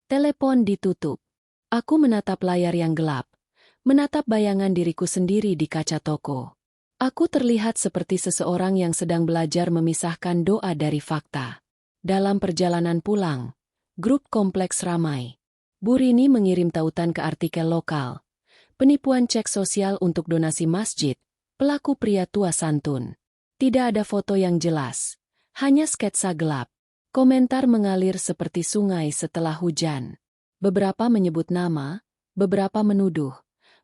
Telepon ditutup. Aku menatap layar yang gelap. Menatap bayangan diriku sendiri di kaca toko. Aku terlihat seperti seseorang yang sedang belajar memisahkan doa dari fakta. Dalam perjalanan pulang, grup kompleks ramai. Bu Rini mengirim tautan ke artikel lokal. Penipuan cek sosial untuk donasi masjid, pelaku pria tua santun. Tidak ada foto yang jelas, hanya sketsa gelap. Komentar mengalir seperti sungai setelah hujan. Beberapa menyebut nama, beberapa menuduh,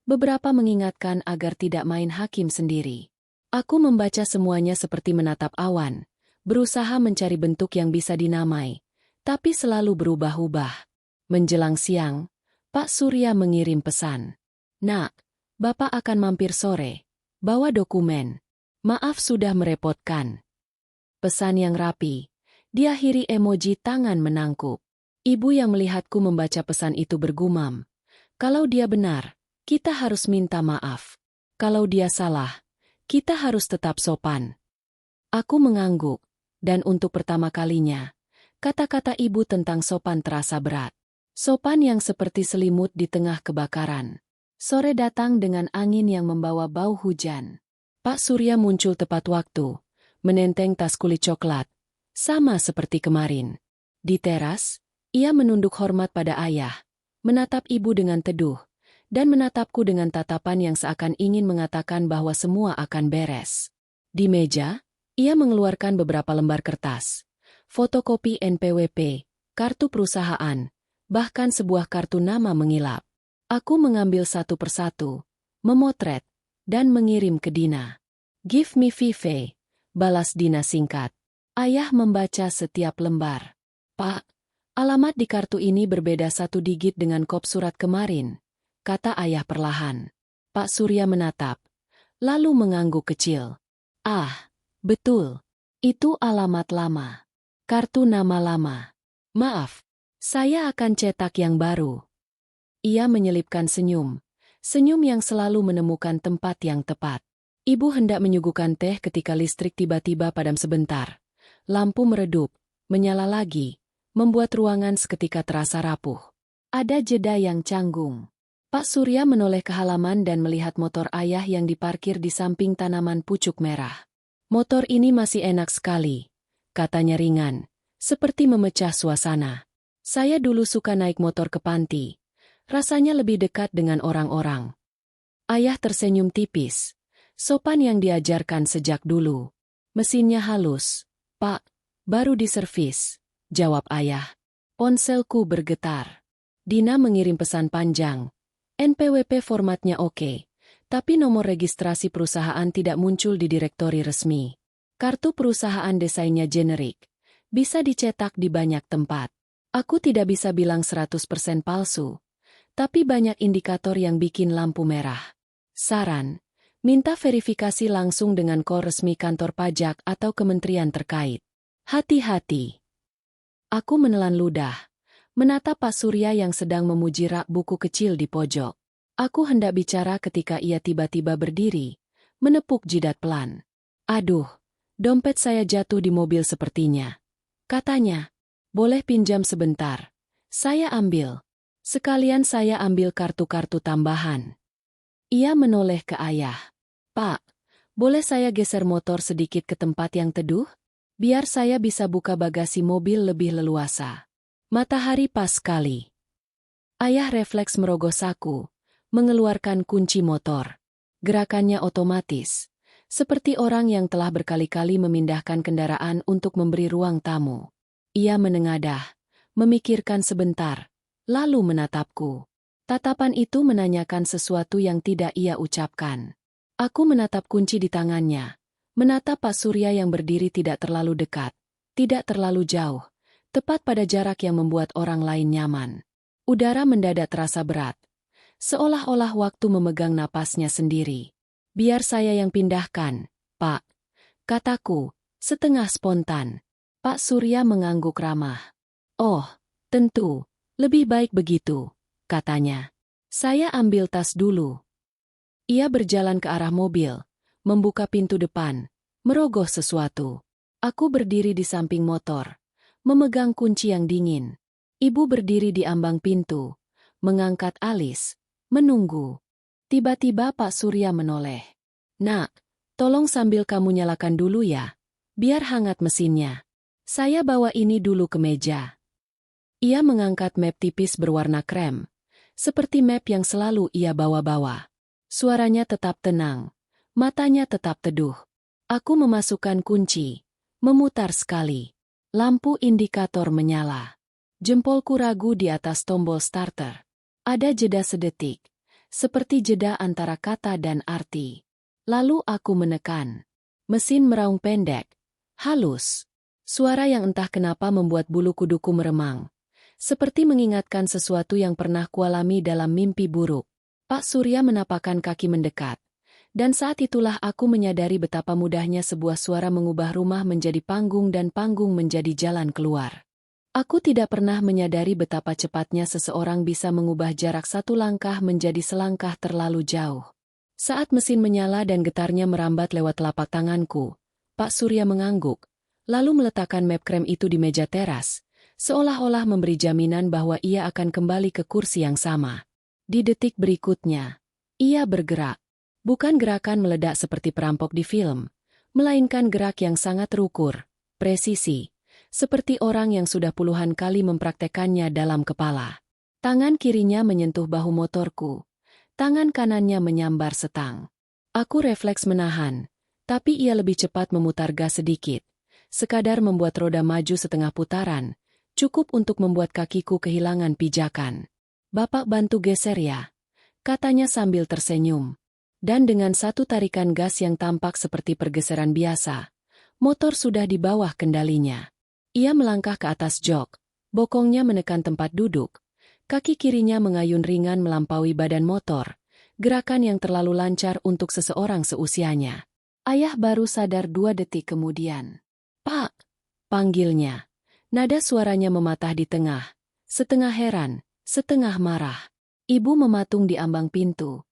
beberapa mengingatkan agar tidak main hakim sendiri. Aku membaca semuanya seperti menatap awan, berusaha mencari bentuk yang bisa dinamai, tapi selalu berubah-ubah. Menjelang siang, Pak Surya mengirim pesan. Nak, Bapak akan mampir sore. Bawa dokumen. Maaf sudah merepotkan. Pesan yang rapi. Diakhiri emoji tangan menangkup. Ibu yang melihatku membaca pesan itu bergumam. Kalau dia benar, kita harus minta maaf. Kalau dia salah, kita harus tetap sopan. Aku mengangguk, dan untuk pertama kalinya, kata-kata ibu tentang sopan terasa berat. Sopan yang seperti selimut di tengah kebakaran. Sore datang dengan angin yang membawa bau hujan. Pak Surya muncul tepat waktu, menenteng tas kulit coklat, sama seperti kemarin. Di teras, ia menunduk hormat pada ayah, menatap ibu dengan teduh, dan menatapku dengan tatapan yang seakan ingin mengatakan bahwa semua akan beres. Di meja, ia mengeluarkan beberapa lembar kertas, fotokopi NPWP, kartu perusahaan, bahkan sebuah kartu nama mengilap. Aku mengambil satu persatu, memotret, dan mengirim ke Dina. Give me Vive, balas Dina singkat. Ayah membaca setiap lembar. Pak, alamat di kartu ini berbeda 1 digit dengan kop surat kemarin, kata ayah perlahan. Pak Surya menatap, lalu mengangguk kecil. Ah, betul. Itu alamat lama. Kartu nama lama. Maaf, saya akan cetak yang baru. Ia menyelipkan senyum. Senyum yang selalu menemukan tempat yang tepat. Ibu hendak menyuguhkan teh ketika listrik tiba-tiba padam sebentar. Lampu meredup, menyala lagi, membuat ruangan seketika terasa rapuh. Ada jeda yang canggung. Pak Surya menoleh ke halaman dan melihat motor ayah yang diparkir di samping tanaman pucuk merah. Motor ini masih enak sekali, katanya ringan, seperti memecah suasana. Saya dulu suka naik motor ke panti. Rasanya lebih dekat dengan orang-orang. Ayah tersenyum tipis. Sopan yang diajarkan sejak dulu. Mesinnya halus. Pak, baru diservis, jawab ayah. Ponselku bergetar. Dina mengirim pesan panjang. NPWP formatnya oke, tapi nomor registrasi perusahaan tidak muncul di direktori resmi. Kartu perusahaan desainnya generik. Bisa dicetak di banyak tempat. Aku tidak bisa bilang 100% palsu. Tapi banyak indikator yang bikin lampu merah. Saran, minta verifikasi langsung dengan call resmi kantor pajak atau kementerian terkait. Hati-hati. Aku menelan ludah, menatap Pak Surya yang sedang memuji rak buku kecil di pojok. Aku hendak bicara ketika ia tiba-tiba berdiri, menepuk jidat pelan. Aduh, dompet saya jatuh di mobil sepertinya. Katanya, boleh pinjam sebentar. Saya ambil. Sekalian saya ambil kartu-kartu tambahan. Ia menoleh ke ayah. Pak, boleh saya geser motor sedikit ke tempat yang teduh? Biar saya bisa buka bagasi mobil lebih leluasa. Matahari pas sekali. Ayah refleks merogoh saku, mengeluarkan kunci motor. Gerakannya otomatis, seperti orang yang telah berkali-kali memindahkan kendaraan untuk memberi ruang tamu. Ia menengadah, memikirkan sebentar. Lalu menatapku. Tatapan itu menanyakan sesuatu yang tidak ia ucapkan. Aku menatap kunci di tangannya. Menatap Pak Surya yang berdiri tidak terlalu dekat, tidak terlalu jauh, tepat pada jarak yang membuat orang lain nyaman. Udara mendadak terasa berat. Seolah-olah waktu memegang napasnya sendiri. Biar saya yang pindahkan, Pak. Kataku, setengah spontan. Pak Surya mengangguk ramah. Oh, tentu. Lebih baik begitu, katanya. Saya ambil tas dulu. Ia berjalan ke arah mobil, membuka pintu depan, merogoh sesuatu. Aku berdiri di samping motor, memegang kunci yang dingin. Ibu berdiri di ambang pintu, mengangkat alis, menunggu. Tiba-tiba Pak Surya menoleh. Nak, tolong sambil kamu nyalakan dulu ya, biar hangat mesinnya. Saya bawa ini dulu ke meja. Ia mengangkat map tipis berwarna krem, seperti map yang selalu ia bawa-bawa. Suaranya tetap tenang, matanya tetap teduh. Aku memasukkan kunci, memutar sekali. Lampu indikator menyala. Jempolku ragu di atas tombol starter. Ada jeda sedetik, seperti jeda antara kata dan arti. Lalu aku menekan. Mesin meraung pendek, halus. Suara yang entah kenapa membuat bulu kuduku meremang. Seperti mengingatkan sesuatu yang pernah kualami dalam mimpi buruk. Pak Surya menapakkan kaki mendekat. Dan saat itulah aku menyadari betapa mudahnya sebuah suara mengubah rumah menjadi panggung dan panggung menjadi jalan keluar. Aku tidak pernah menyadari betapa cepatnya seseorang bisa mengubah jarak satu langkah menjadi selangkah terlalu jauh. Saat mesin menyala dan getarnya merambat lewat telapak tanganku, Pak Surya mengangguk, lalu meletakkan map krem itu di meja teras, seolah-olah memberi jaminan bahwa ia akan kembali ke kursi yang sama. Di detik berikutnya, ia bergerak. Bukan gerakan meledak seperti perampok di film, melainkan gerak yang sangat terukur, presisi, seperti orang yang sudah puluhan kali mempraktekannya dalam kepala. Tangan kirinya menyentuh bahu motorku, tangan kanannya menyambar setang. Aku refleks menahan, tapi ia lebih cepat memutar gas sedikit, sekadar membuat roda maju setengah putaran, cukup untuk membuat kakiku kehilangan pijakan. "Bapak bantu geser ya," katanya sambil tersenyum. Dan dengan satu tarikan gas yang tampak seperti pergeseran biasa, motor sudah di bawah kendalinya. Ia melangkah ke atas jok, bokongnya menekan tempat duduk, kaki kirinya mengayun ringan melampaui badan motor, gerakan yang terlalu lancar untuk seseorang seusianya. Ayah baru sadar 2 detik kemudian. "Pak!" panggilnya. Nada suaranya mematah di tengah, setengah heran, setengah marah. Ibu mematung di ambang pintu.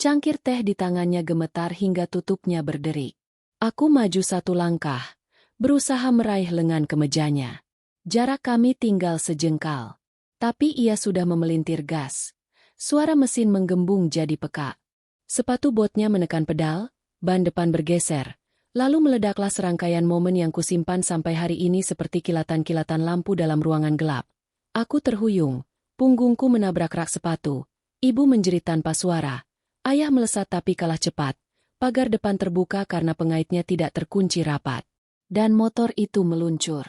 Cangkir teh di tangannya gemetar hingga tutupnya berderik. Aku maju 1 langkah, berusaha meraih lengan kemejanya. Jarak kami tinggal sejengkal. Tapi ia sudah memelintir gas. Suara mesin menggembung jadi peka. Sepatu botnya menekan pedal, ban depan bergeser. Lalu meledaklah serangkaian momen yang kusimpan sampai hari ini seperti kilatan-kilatan lampu dalam ruangan gelap. Aku terhuyung, punggungku menabrak rak sepatu. Ibu menjerit tanpa suara. Ayah melesat tapi kalah cepat. Pagar depan terbuka karena pengaitnya tidak terkunci rapat. Dan motor itu meluncur.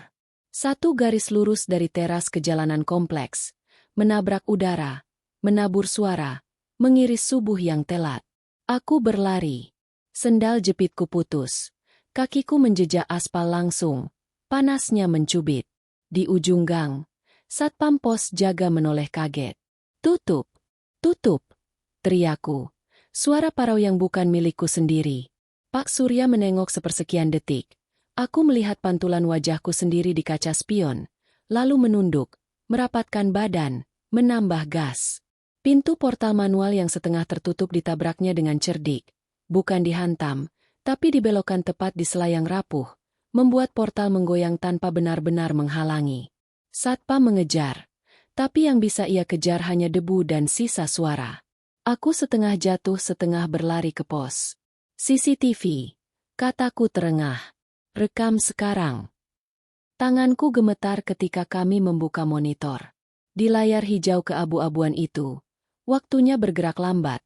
1 garis lurus dari teras ke jalanan kompleks. Menabrak udara, menabur suara, mengiris subuh yang telat. Aku berlari. Sendal jepitku putus. Kakiku menjejak aspal langsung. Panasnya mencubit. Di ujung gang, satpam pos jaga menoleh kaget. "Tutup! Tutup!" teriakku. Suara parau yang bukan milikku sendiri. Pak Surya menengok sepersekian detik. Aku melihat pantulan wajahku sendiri di kaca spion, lalu menunduk, merapatkan badan, menambah gas. Pintu portal manual yang setengah tertutup ditabraknya dengan cerdik. Bukan dihantam, tapi dibelokkan tepat di sela yang rapuh, membuat portal menggoyang tanpa benar-benar menghalangi. Satpam mengejar, tapi yang bisa ia kejar hanya debu dan sisa suara. Aku setengah jatuh setengah berlari ke pos. "CCTV," kataku terengah. "Rekam sekarang." Tanganku gemetar ketika kami membuka monitor. Di layar hijau keabu-abuan itu, waktunya bergerak lambat,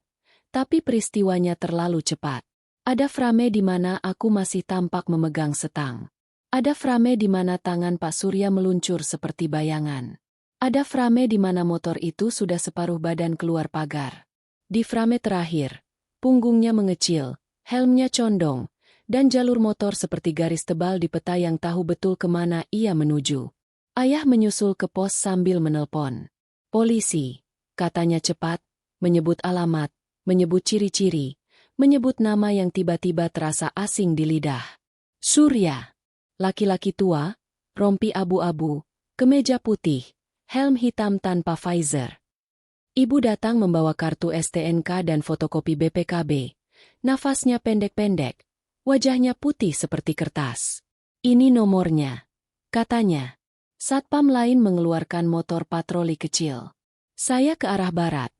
tapi peristiwanya terlalu cepat. Ada frame di mana aku masih tampak memegang setang. Ada frame di mana tangan Pak Surya meluncur seperti bayangan. Ada frame di mana motor itu sudah separuh badan keluar pagar. Di frame terakhir, punggungnya mengecil, helmnya condong, dan jalur motor seperti garis tebal di peta yang tahu betul kemana ia menuju. Ayah menyusul ke pos sambil menelpon. "Polisi," katanya cepat, menyebut alamat, menyebut ciri-ciri, menyebut nama yang tiba-tiba terasa asing di lidah. Surya. Laki-laki tua, rompi abu-abu, kemeja putih, helm hitam tanpa visor. Ibu datang membawa kartu STNK dan fotokopi BPKB. Nafasnya pendek-pendek, wajahnya putih seperti kertas. "Ini nomornya," katanya. Satpam lain mengeluarkan motor patroli kecil. "Saya ke arah barat,"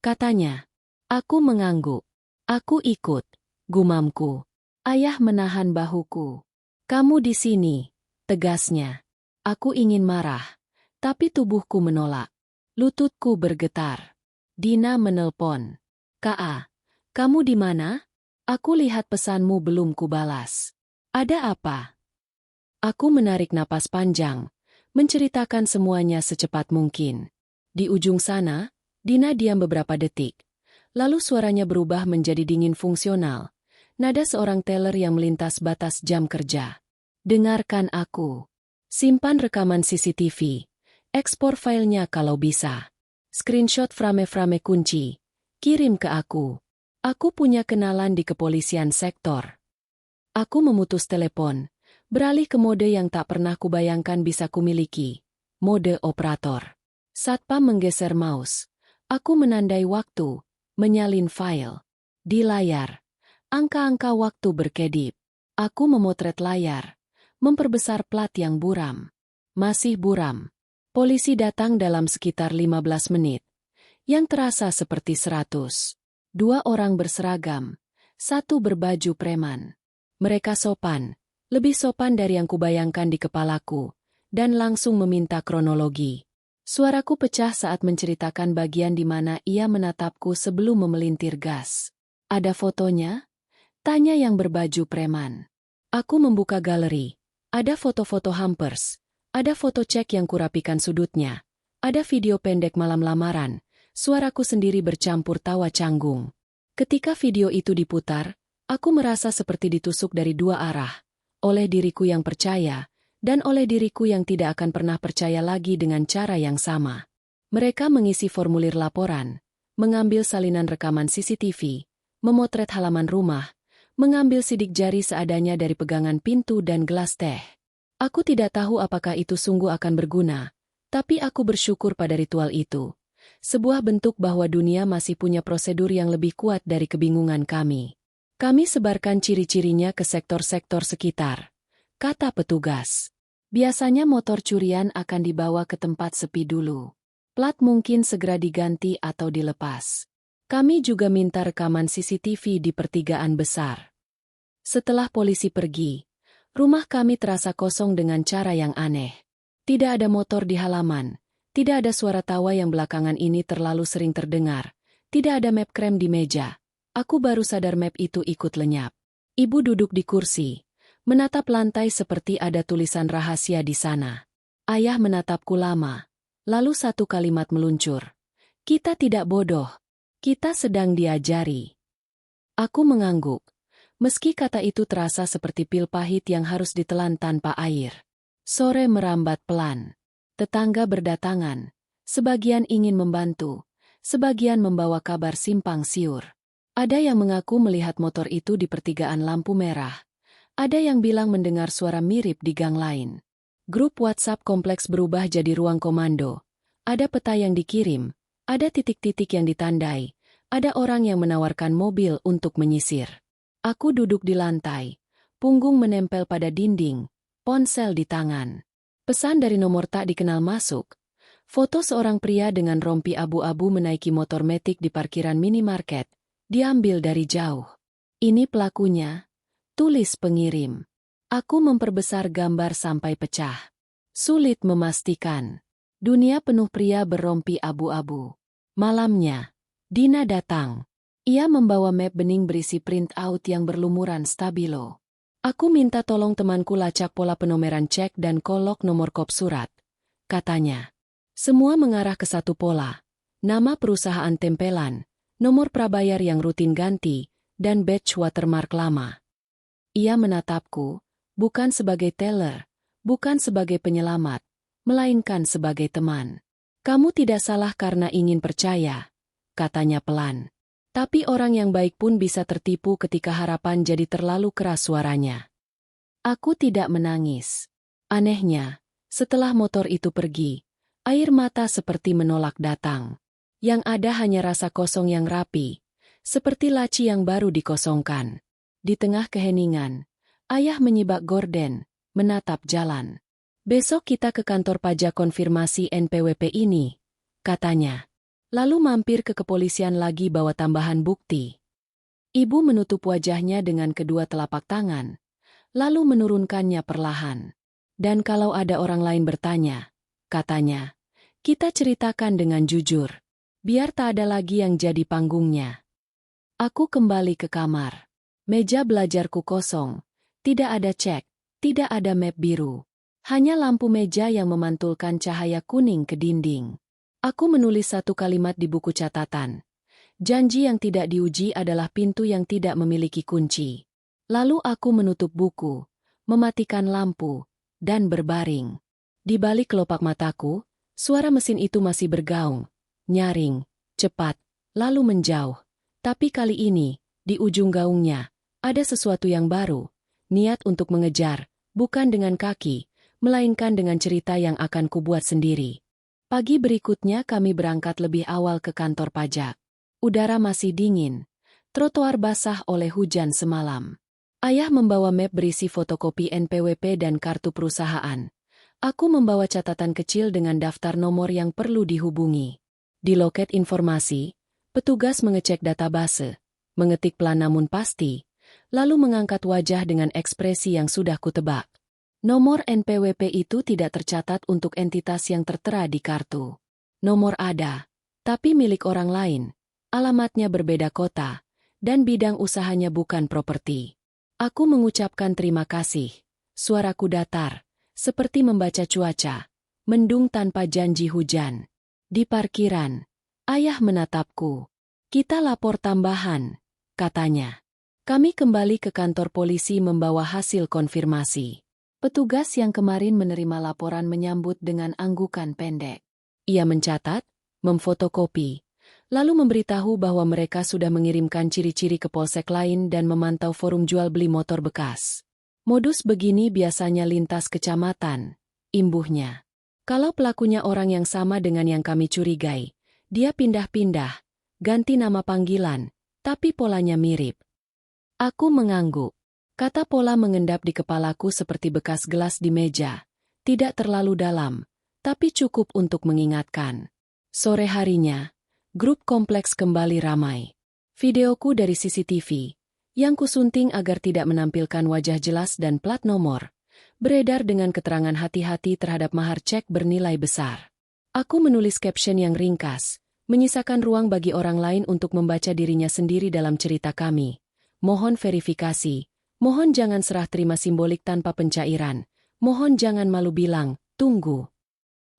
katanya. Aku mengangguk. "Aku ikut," gumamku. Ayah menahan bahuku. "Kamu di sini," tegasnya. Aku ingin marah, tapi tubuhku menolak. Lututku bergetar. Dina menelpon. "Ka, kamu di mana? Aku lihat pesanmu belum kubalas. Ada apa?" Aku menarik napas panjang, menceritakan semuanya secepat mungkin. Di ujung sana, Dina diam beberapa detik. Lalu suaranya berubah menjadi dingin fungsional. Nada seorang teller yang melintas batas jam kerja. "Dengarkan aku. Simpan rekaman CCTV. Ekspor filenya kalau bisa. Screenshot frame-frame kunci. Kirim ke aku. Aku punya kenalan di kepolisian sektor." Aku memutus telepon. Beralih ke mode yang tak pernah kubayangkan bisa kumiliki. Mode operator. Satpam menggeser mouse. Aku menandai waktu, menyalin file. Di layar, angka-angka waktu berkedip. Aku memotret layar, memperbesar plat yang buram. Masih buram. Polisi datang dalam sekitar 15 menit. Yang terasa seperti 100. 2 orang berseragam, 1 berbaju preman. Mereka sopan. Lebih sopan dari yang kubayangkan di kepalaku, dan langsung meminta kronologi. Suaraku pecah saat menceritakan bagian di mana ia menatapku sebelum memelintir gas. "Ada fotonya?" tanya yang berbaju preman. Aku membuka galeri. Ada foto-foto hampers. Ada foto cek yang kurapikan sudutnya. Ada video pendek malam lamaran. Suaraku sendiri bercampur tawa canggung. Ketika video itu diputar, aku merasa seperti ditusuk dari 2 arah. Oleh diriku yang percaya, dan oleh diriku yang tidak akan pernah percaya lagi dengan cara yang sama. Mereka mengisi formulir laporan, mengambil salinan rekaman CCTV, memotret halaman rumah, mengambil sidik jari seadanya dari pegangan pintu dan gelas teh. Aku tidak tahu apakah itu sungguh akan berguna, tapi aku bersyukur pada ritual itu. Sebuah bentuk bahwa dunia masih punya prosedur yang lebih kuat dari kebingungan kami. "Kami sebarkan ciri-cirinya ke sektor-sektor sekitar," kata petugas. "Biasanya motor curian akan dibawa ke tempat sepi dulu. Plat mungkin segera diganti atau dilepas. Kami juga minta rekaman CCTV di pertigaan besar." Setelah polisi pergi, rumah kami terasa kosong dengan cara yang aneh. Tidak ada motor di halaman, tidak ada suara tawa yang belakangan ini terlalu sering terdengar, tidak ada map krem di meja. Aku baru sadar map itu ikut lenyap. Ibu duduk di kursi, menatap lantai seperti ada tulisan rahasia di sana. Ayah menatapku lama, lalu satu kalimat meluncur. "Kita tidak bodoh. Kita sedang diajari." Aku mengangguk. Meski kata itu terasa seperti pil pahit yang harus ditelan tanpa air. Sore merambat pelan. Tetangga berdatangan. Sebagian ingin membantu, sebagian membawa kabar simpang siur. Ada yang mengaku melihat motor itu di pertigaan lampu merah. Ada yang bilang mendengar suara mirip di gang lain. Grup WhatsApp kompleks berubah jadi ruang komando. Ada peta yang dikirim, ada titik-titik yang ditandai, ada orang yang menawarkan mobil untuk menyisir. Aku duduk di lantai, punggung menempel pada dinding, ponsel di tangan. Pesan dari nomor tak dikenal masuk. Foto seorang pria dengan rompi abu-abu menaiki motor metik di parkiran minimarket. Diambil dari jauh. "Ini pelakunya," tulis pengirim. Aku memperbesar gambar sampai pecah. Sulit memastikan. Dunia penuh pria berrompi abu-abu. Malamnya, Dina datang. Ia membawa map bening berisi print out yang berlumuran stabilo. Aku minta tolong temanku lacak pola penomeran cek dan kolok nomor kop surat. Katanya. Semua mengarah ke satu pola. Nama perusahaan tempelan, nomor prabayar yang rutin ganti, dan badge watermark lama. Ia menatapku, bukan sebagai teller, bukan sebagai penyelamat, melainkan sebagai teman. "Kamu tidak salah karena ingin percaya," katanya pelan. Tapi orang yang baik pun bisa tertipu ketika harapan jadi terlalu keras suaranya. Aku tidak menangis. Anehnya, setelah motor itu pergi, air mata seperti menolak datang. Yang ada hanya rasa kosong yang rapi, seperti laci yang baru dikosongkan. Di tengah keheningan, ayah menyibak gorden, menatap jalan. "Besok kita ke kantor pajak konfirmasi NPWP ini," katanya. Lalu mampir ke kepolisian lagi bawa tambahan bukti. Ibu menutup wajahnya dengan kedua telapak tangan, lalu menurunkannya perlahan. Dan kalau ada orang lain bertanya, katanya, kita ceritakan dengan jujur. Biar tak ada lagi yang jadi panggungnya. Aku kembali ke kamar. Meja belajarku kosong. Tidak ada cek, tidak ada map biru. Hanya lampu meja yang memantulkan cahaya kuning ke dinding. Aku menulis satu kalimat di buku catatan. Janji yang tidak diuji adalah pintu yang tidak memiliki kunci. Lalu aku menutup buku, mematikan lampu, dan berbaring. Di balik kelopak mataku, suara mesin itu masih bergaung, nyaring, cepat, lalu menjauh. Tapi kali ini, di ujung gaungnya, ada sesuatu yang baru, niat untuk mengejar, bukan dengan kaki, melainkan dengan cerita yang akan kubuat sendiri. Pagi berikutnya kami berangkat lebih awal ke kantor pajak. Udara masih dingin, trotoar basah oleh hujan semalam. Ayah membawa map berisi fotokopi NPWP dan kartu perusahaan. Aku membawa catatan kecil dengan daftar nomor yang perlu dihubungi. Di loket informasi, petugas mengecek database, mengetik pelan namun pasti, lalu mengangkat wajah dengan ekspresi yang sudah kutebak. Nomor NPWP itu tidak tercatat untuk entitas yang tertera di kartu. Nomor ada, tapi milik orang lain, alamatnya berbeda kota, dan bidang usahanya bukan properti. Aku mengucapkan terima kasih, suaraku datar, seperti membaca cuaca, mendung tanpa janji hujan. Di parkiran, ayah menatapku. Kita lapor tambahan, katanya. Kami kembali ke kantor polisi membawa hasil konfirmasi. Petugas yang kemarin menerima laporan menyambut dengan anggukan pendek. Ia mencatat, memfotokopi, lalu memberitahu bahwa mereka sudah mengirimkan ciri-ciri ke polsek lain dan memantau forum jual-beli motor bekas. Modus begini biasanya lintas kecamatan, imbuhnya. Kalau pelakunya orang yang sama dengan yang kami curigai, dia pindah-pindah, ganti nama panggilan, tapi polanya mirip. Aku mengangguk. Kata pola mengendap di kepalaku seperti bekas gelas di meja. Tidak terlalu dalam, tapi cukup untuk mengingatkan. Sore harinya, grup kompleks kembali ramai. Videoku dari CCTV, yang kusunting agar tidak menampilkan wajah jelas dan plat nomor, beredar dengan keterangan hati-hati terhadap mahar cek bernilai besar. Aku menulis caption yang ringkas, menyisakan ruang bagi orang lain untuk membaca dirinya sendiri dalam cerita kami. Mohon verifikasi, mohon jangan serah terima simbolik tanpa pencairan, mohon jangan malu bilang, tunggu.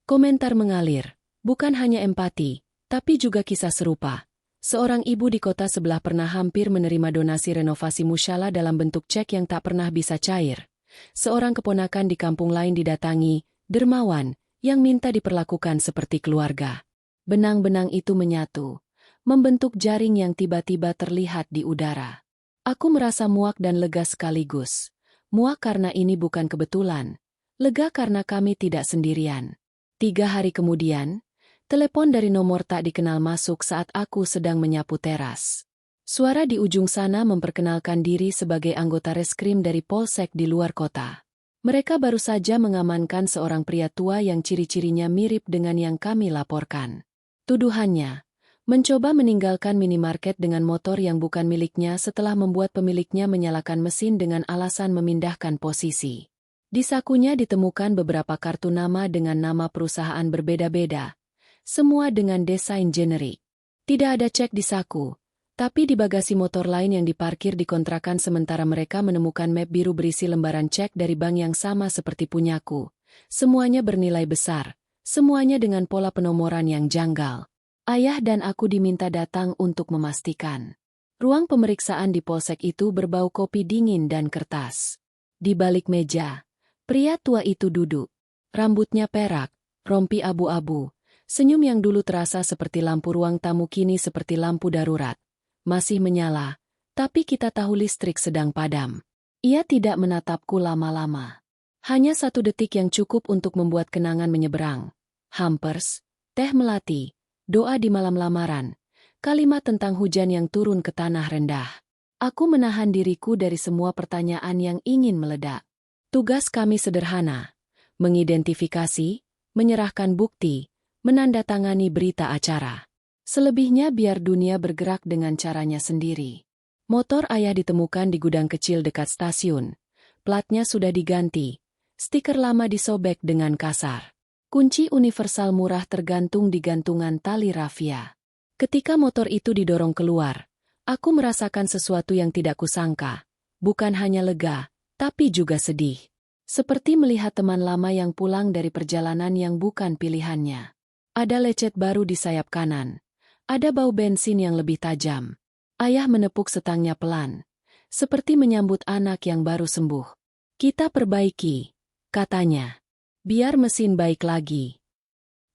Komentar mengalir, bukan hanya empati, tapi juga kisah serupa. Seorang ibu di kota sebelah pernah hampir menerima donasi renovasi musyalah dalam bentuk cek yang tak pernah bisa cair. Seorang keponakan di kampung lain didatangi, dermawan, yang minta diperlakukan seperti keluarga. Benang-benang itu menyatu, membentuk jaring yang tiba-tiba terlihat di udara. Aku merasa muak dan lega sekaligus. Muak karena ini bukan kebetulan, lega karena kami tidak sendirian. 3 hari kemudian, telepon dari nomor tak dikenal masuk saat aku sedang menyapu teras. Suara di ujung sana memperkenalkan diri sebagai anggota reskrim dari polsek di luar kota. Mereka baru saja mengamankan seorang pria tua yang ciri-cirinya mirip dengan yang kami laporkan. Tuduhannya, mencoba meninggalkan minimarket dengan motor yang bukan miliknya setelah membuat pemiliknya menyalakan mesin dengan alasan memindahkan posisi. Di sakunya ditemukan beberapa kartu nama dengan nama perusahaan berbeda-beda, semua dengan desain generik. Tidak ada cek di saku, tapi di bagasi motor lain yang diparkir di kontrakan sementara mereka menemukan map biru berisi lembaran cek dari bank yang sama seperti punyaku. Semuanya bernilai besar, semuanya dengan pola penomoran yang janggal. Ayah dan aku diminta datang untuk memastikan. Ruang pemeriksaan di polsek itu berbau kopi dingin dan kertas. Di balik meja, pria tua itu duduk. Rambutnya perak, rompi abu-abu, senyum yang dulu terasa seperti lampu ruang tamu kini seperti lampu darurat. Masih menyala, tapi kita tahu listrik sedang padam. Ia tidak menatapku lama-lama. Hanya 1 detik yang cukup untuk membuat kenangan menyeberang. Hampers, teh melati, doa di malam lamaran, kalimat tentang hujan yang turun ke tanah rendah. Aku menahan diriku dari semua pertanyaan yang ingin meledak. Tugas kami sederhana, mengidentifikasi, menyerahkan bukti, menandatangani berita acara. Selebihnya biar dunia bergerak dengan caranya sendiri. Motor ayah ditemukan di gudang kecil dekat stasiun. Platnya sudah diganti. Stiker lama disobek dengan kasar. Kunci universal murah tergantung di gantungan tali rafia. Ketika motor itu didorong keluar, aku merasakan sesuatu yang tidak kusangka. Bukan hanya lega, tapi juga sedih. Seperti melihat teman lama yang pulang dari perjalanan yang bukan pilihannya. Ada lecet baru di sayap kanan. Ada bau bensin yang lebih tajam. Ayah menepuk setangnya pelan, seperti menyambut anak yang baru sembuh. Kita perbaiki, katanya. Biar mesin baik lagi.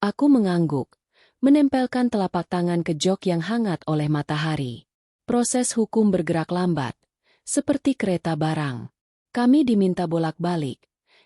Aku mengangguk, menempelkan telapak tangan ke jok yang hangat oleh matahari. Proses hukum bergerak lambat, seperti kereta barang. Kami diminta bolak-balik,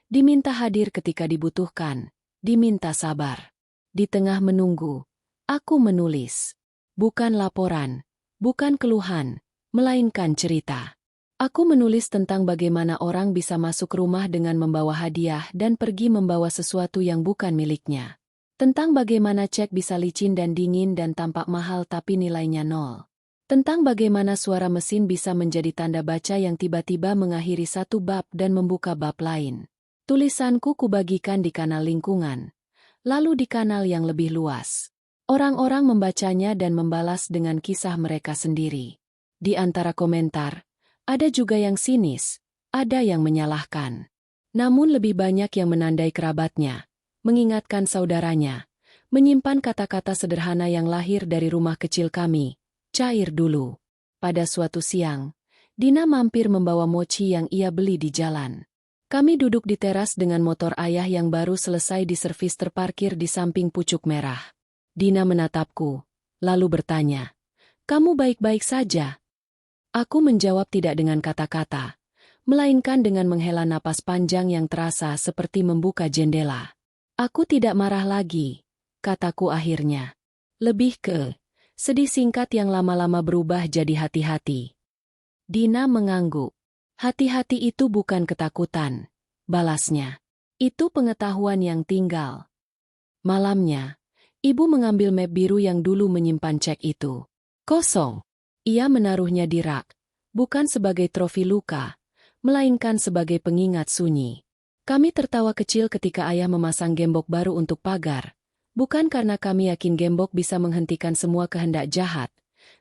diminta hadir ketika dibutuhkan, diminta sabar. Di tengah menunggu, aku menulis. Bukan laporan, bukan keluhan, melainkan cerita. Aku menulis tentang bagaimana orang bisa masuk rumah dengan membawa hadiah dan pergi membawa sesuatu yang bukan miliknya. Tentang bagaimana cek bisa licin dan dingin dan tampak mahal tapi nilainya nol. Tentang bagaimana suara mesin bisa menjadi tanda baca yang tiba-tiba mengakhiri satu bab dan membuka bab lain. Tulisanku kubagikan di kanal lingkungan, lalu di kanal yang lebih luas. Orang-orang membacanya dan membalas dengan kisah mereka sendiri. Di antara komentar, ada juga yang sinis, ada yang menyalahkan. Namun lebih banyak yang menandai kerabatnya, mengingatkan saudaranya, menyimpan kata-kata sederhana yang lahir dari rumah kecil kami, cair dulu. Pada suatu siang, Dina mampir membawa mochi yang ia beli di jalan. Kami duduk di teras dengan motor ayah yang baru selesai diservis terparkir di samping pucuk merah. Dina menatapku, lalu bertanya, "Kamu baik-baik saja?" Aku menjawab tidak dengan kata-kata, melainkan dengan menghela napas panjang yang terasa seperti membuka jendela. "Aku tidak marah lagi," kataku akhirnya. Lebih ke sedih singkat yang lama-lama berubah jadi hati-hati. Dina mengangguk. "Hati-hati itu bukan ketakutan," balasnya. "Itu pengetahuan yang tinggal." Malamnya, ibu mengambil map biru yang dulu menyimpan cek itu. Kosong. Ia menaruhnya di rak, bukan sebagai trofi luka, melainkan sebagai pengingat sunyi. Kami tertawa kecil ketika ayah memasang gembok baru untuk pagar, bukan karena kami yakin gembok bisa menghentikan semua kehendak jahat,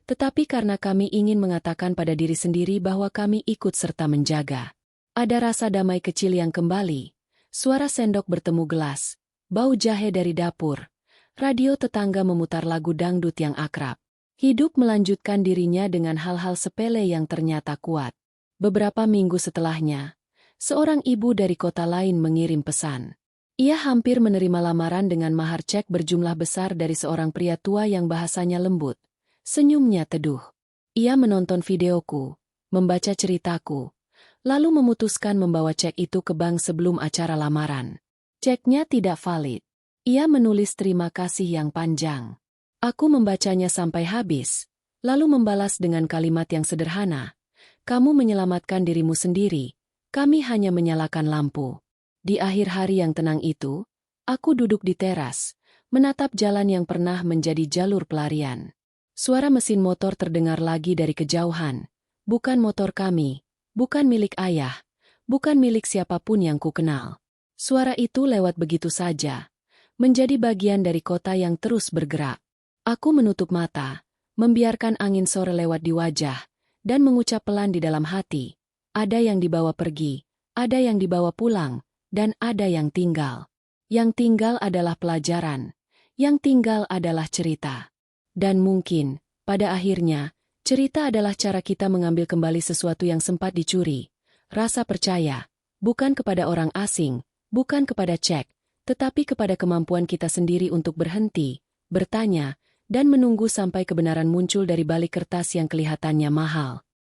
tetapi karena kami ingin mengatakan pada diri sendiri bahwa kami ikut serta menjaga. Ada rasa damai kecil yang kembali, suara sendok bertemu gelas, bau jahe dari dapur, radio tetangga memutar lagu dangdut yang akrab. Hidup melanjutkan dirinya dengan hal-hal sepele yang ternyata kuat. Beberapa minggu setelahnya, seorang ibu dari kota lain mengirim pesan. Ia hampir menerima lamaran dengan mahar cek berjumlah besar dari seorang pria tua yang bahasanya lembut. Senyumnya teduh. Ia menonton videoku, membaca ceritaku, lalu memutuskan membawa cek itu ke bank sebelum acara lamaran. Ceknya tidak valid. Ia menulis terima kasih yang panjang. Aku membacanya sampai habis, lalu membalas dengan kalimat yang sederhana. "Kamu menyelamatkan dirimu sendiri, kami hanya menyalakan lampu." Di akhir hari yang tenang itu, aku duduk di teras, menatap jalan yang pernah menjadi jalur pelarian. Suara mesin motor terdengar lagi dari kejauhan. Bukan motor kami, bukan milik ayah, bukan milik siapapun yang kukenal. Suara itu lewat begitu saja, menjadi bagian dari kota yang terus bergerak. Aku menutup mata, membiarkan angin sore lewat di wajah, dan mengucap pelan di dalam hati. Ada yang dibawa pergi, ada yang dibawa pulang, dan ada yang tinggal. Yang tinggal adalah pelajaran, yang tinggal adalah cerita. Dan mungkin, pada akhirnya, cerita adalah cara kita mengambil kembali sesuatu yang sempat dicuri. Rasa percaya, bukan kepada orang asing, bukan kepada cek, tetapi kepada kemampuan kita sendiri untuk berhenti, bertanya, dan menunggu sampai kebenaran muncul dari balik kertas yang kelihatannya mahal.